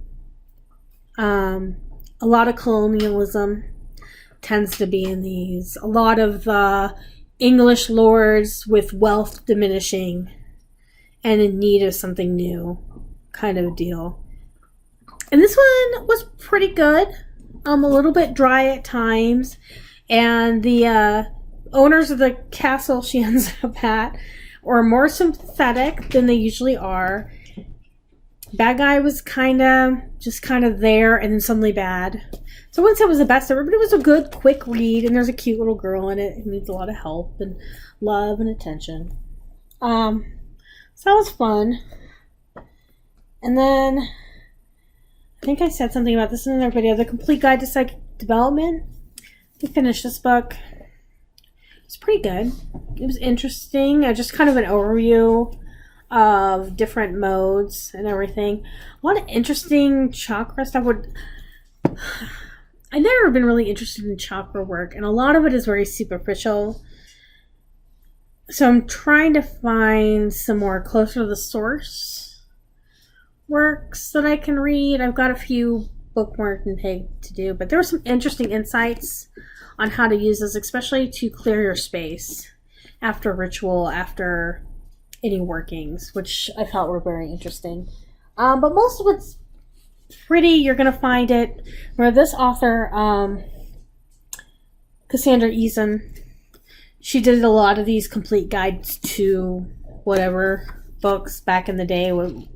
A lot of colonialism tends to be in these. A lot of the English lords with wealth diminishing and in need of something new kind of deal. And this one was pretty good. A little bit dry at times. And the owners of the castle she ends up at are more sympathetic than they usually are. Bad guy was kind of there and then suddenly bad. So I wouldn't say it was the best ever, but it was a good, quick read, and there's a cute little girl in it who needs a lot of help and love and attention. So that was fun. And then I think I said something about this in another video. The Complete Guide to Psychic Development. I finished this book. It's pretty good. It was interesting. Just kind of an overview of different modes and everything. A lot of interesting chakra stuff. I've never been really interested in chakra work, and a lot of it is very superficial. So I'm trying to find some more closer to the source works that I can read. I've got a few bookmarked and pegged to do, but there were some interesting insights on how to use this, especially to clear your space after ritual, after any workings, which I thought were very interesting. But most of it's pretty. You're going to find it where this author, Cassandra Eason, she did a lot of these complete guides to whatever books back in the day. When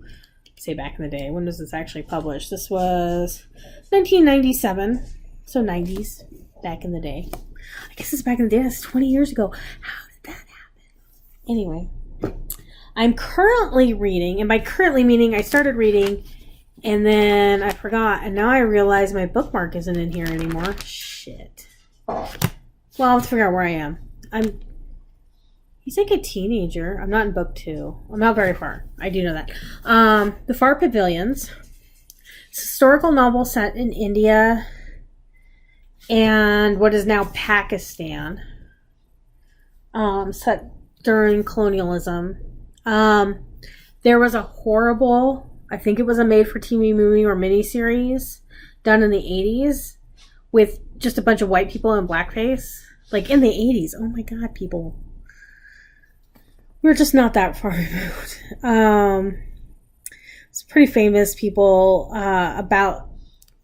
was this actually published? This was 1997, so 90s, back in the day. I guess it's back in the day. That's 20 years ago. How did that happen? Anyway, I'm currently reading, and by currently meaning I started reading and then I forgot, and now I realize my bookmark isn't in here anymore. Shit. Well, I'll have to figure out where I am. He's like a teenager. I'm not in book 2. I'm not very far. I do know that. The Far Pavilions. It's a historical novel set in India and what is now Pakistan. Set during colonialism. There was a horrible, I think it was a made-for-TV movie or miniseries done in the 80s with just a bunch of white people in blackface. Like in the 80s. Oh my god, people. We're just not that far removed. It's pretty famous people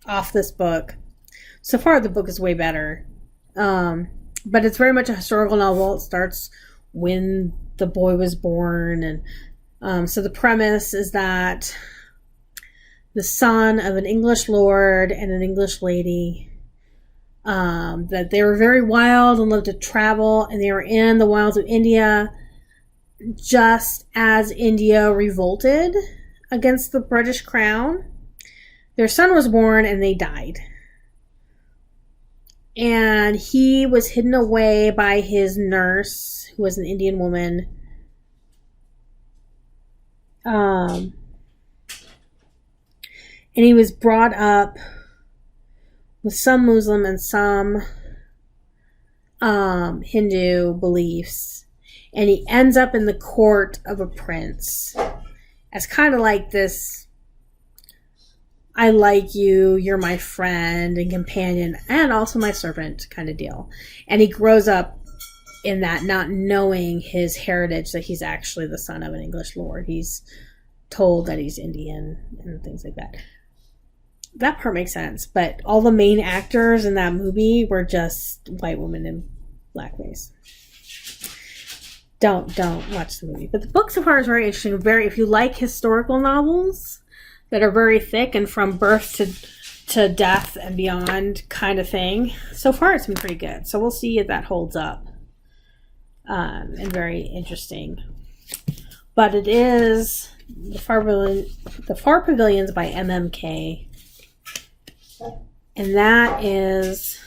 off this book. So far, the book is way better. But it's very much a historical novel. It starts when the boy was born. And so the premise is that the son of an English lord and an English lady, that they were very wild and loved to travel, and they were in the wilds of India just as India revolted against the British crown. Their son was born and they died. And he was hidden away by his nurse, who was an Indian woman. And he was brought up with some Muslim and some Hindu beliefs. And he ends up in the court of a prince as kind of like this, I like you, you're my friend and companion, and also my servant kind of deal. And he grows up in that, not knowing his heritage, that he's actually the son of an English lord. He's told that he's Indian and things like that. That part makes sense, but all the main actors in that movie were just white women in blackface. Don't watch the movie. But the book so far is very interesting. If you like historical novels that are very thick and from birth to death and beyond kind of thing, so far it's been pretty good. So we'll see if that holds up. And very interesting. But it is The Far Pavilions by MMK. And that is...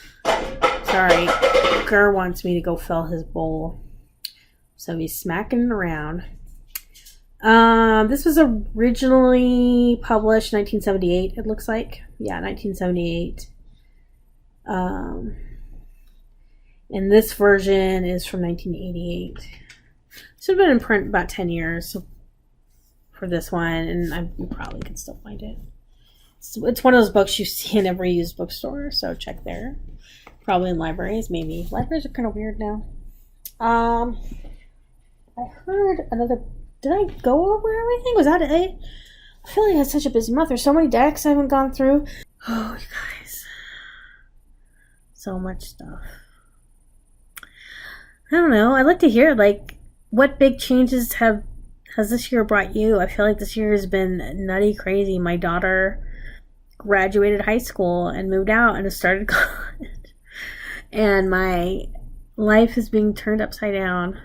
Sorry, Gur wants me to go fill his bowl. So he's smacking it around. This was originally published 1978, it looks like. Yeah, 1978. And this version is from 1988. This would have been in print about 10 years for this one, and you probably can still find it. It's one of those books you see in every used bookstore, so check there. Probably in libraries, maybe. Libraries are kind of weird now. I heard another... Did I go over everything? Was that it? I feel like I had such a busy month. There's so many decks I haven't gone through. Oh, you guys. So much stuff. I don't know. I'd like to hear, like, what big changes has this year brought you? I feel like this year has been nutty crazy. My daughter graduated high school and moved out and has started college. And my life is being turned upside down.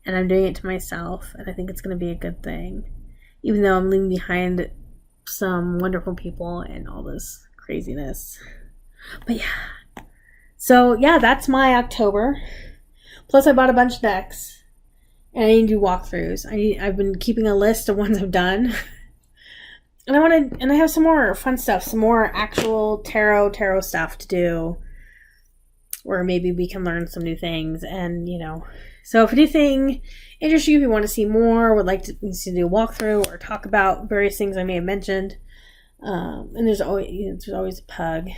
And I'm doing it to myself, and I think it's going to be a good thing. Even though I'm leaving behind some wonderful people and all this craziness. But yeah. So yeah, that's my October. Plus I bought a bunch of decks. And I need to do walkthroughs. I've been keeping a list of ones I've done. And I have some more fun stuff, some more actual tarot stuff to do. Where maybe we can learn some new things. And, so if anything interests you, if you want to see more, would like to do a walkthrough or talk about various things I may have mentioned. And there's always a pug.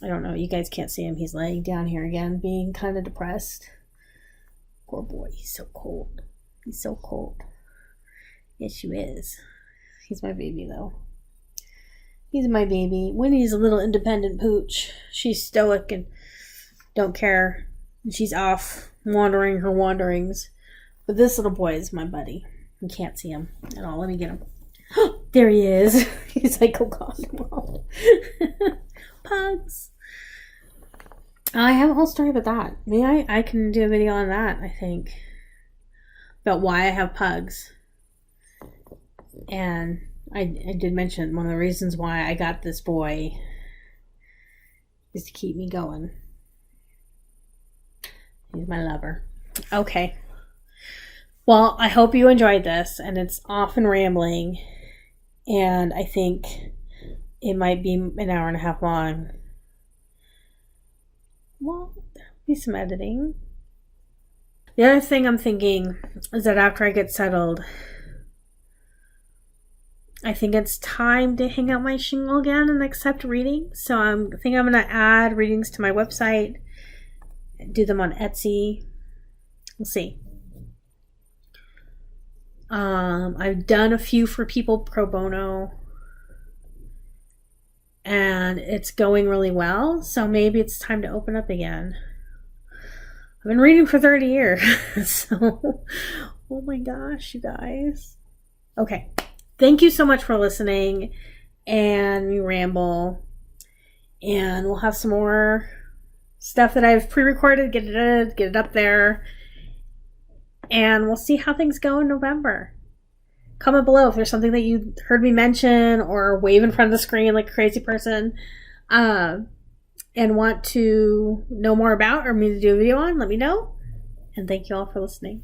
I don't know. You guys can't see him. He's laying down here again, being kind of depressed. Poor boy. He's so cold. He's so cold. Yes, he is. He's my baby, though. He's my baby. Winnie's a little independent pooch. She's stoic and don't care. And she's off wandering her wanderings. But this little boy is my buddy. You can't see him at all. Let me get him. There he is. He's like, oh God, Mom. Pugs. I have a whole story about that. Maybe I can do a video on that, I think. About why I have pugs. And I did mention one of the reasons why I got this boy is to keep me going. He's my lover. Okay. Well, I hope you enjoyed this, and it's often rambling, and I think it might be an hour and a half long. Well, there'll be some editing. The other thing I'm thinking is that after I get settled, I think it's time to hang out my shingle again and accept readings. So I think I'm going to add readings to my website, do them on Etsy. We'll see. I've done a few for people pro bono, and it's going really well. So maybe it's time to open up again. I've been reading for 30 years. So, oh my gosh, you guys. Okay. Thank you so much for listening, and we ramble, and we'll have some more stuff that I've pre-recorded, get it up there, and we'll see how things go in November. Comment below if there's something that you heard me mention or wave in front of the screen like a crazy person, and want to know more about or me to do a video on. Let me know, and thank you all for listening.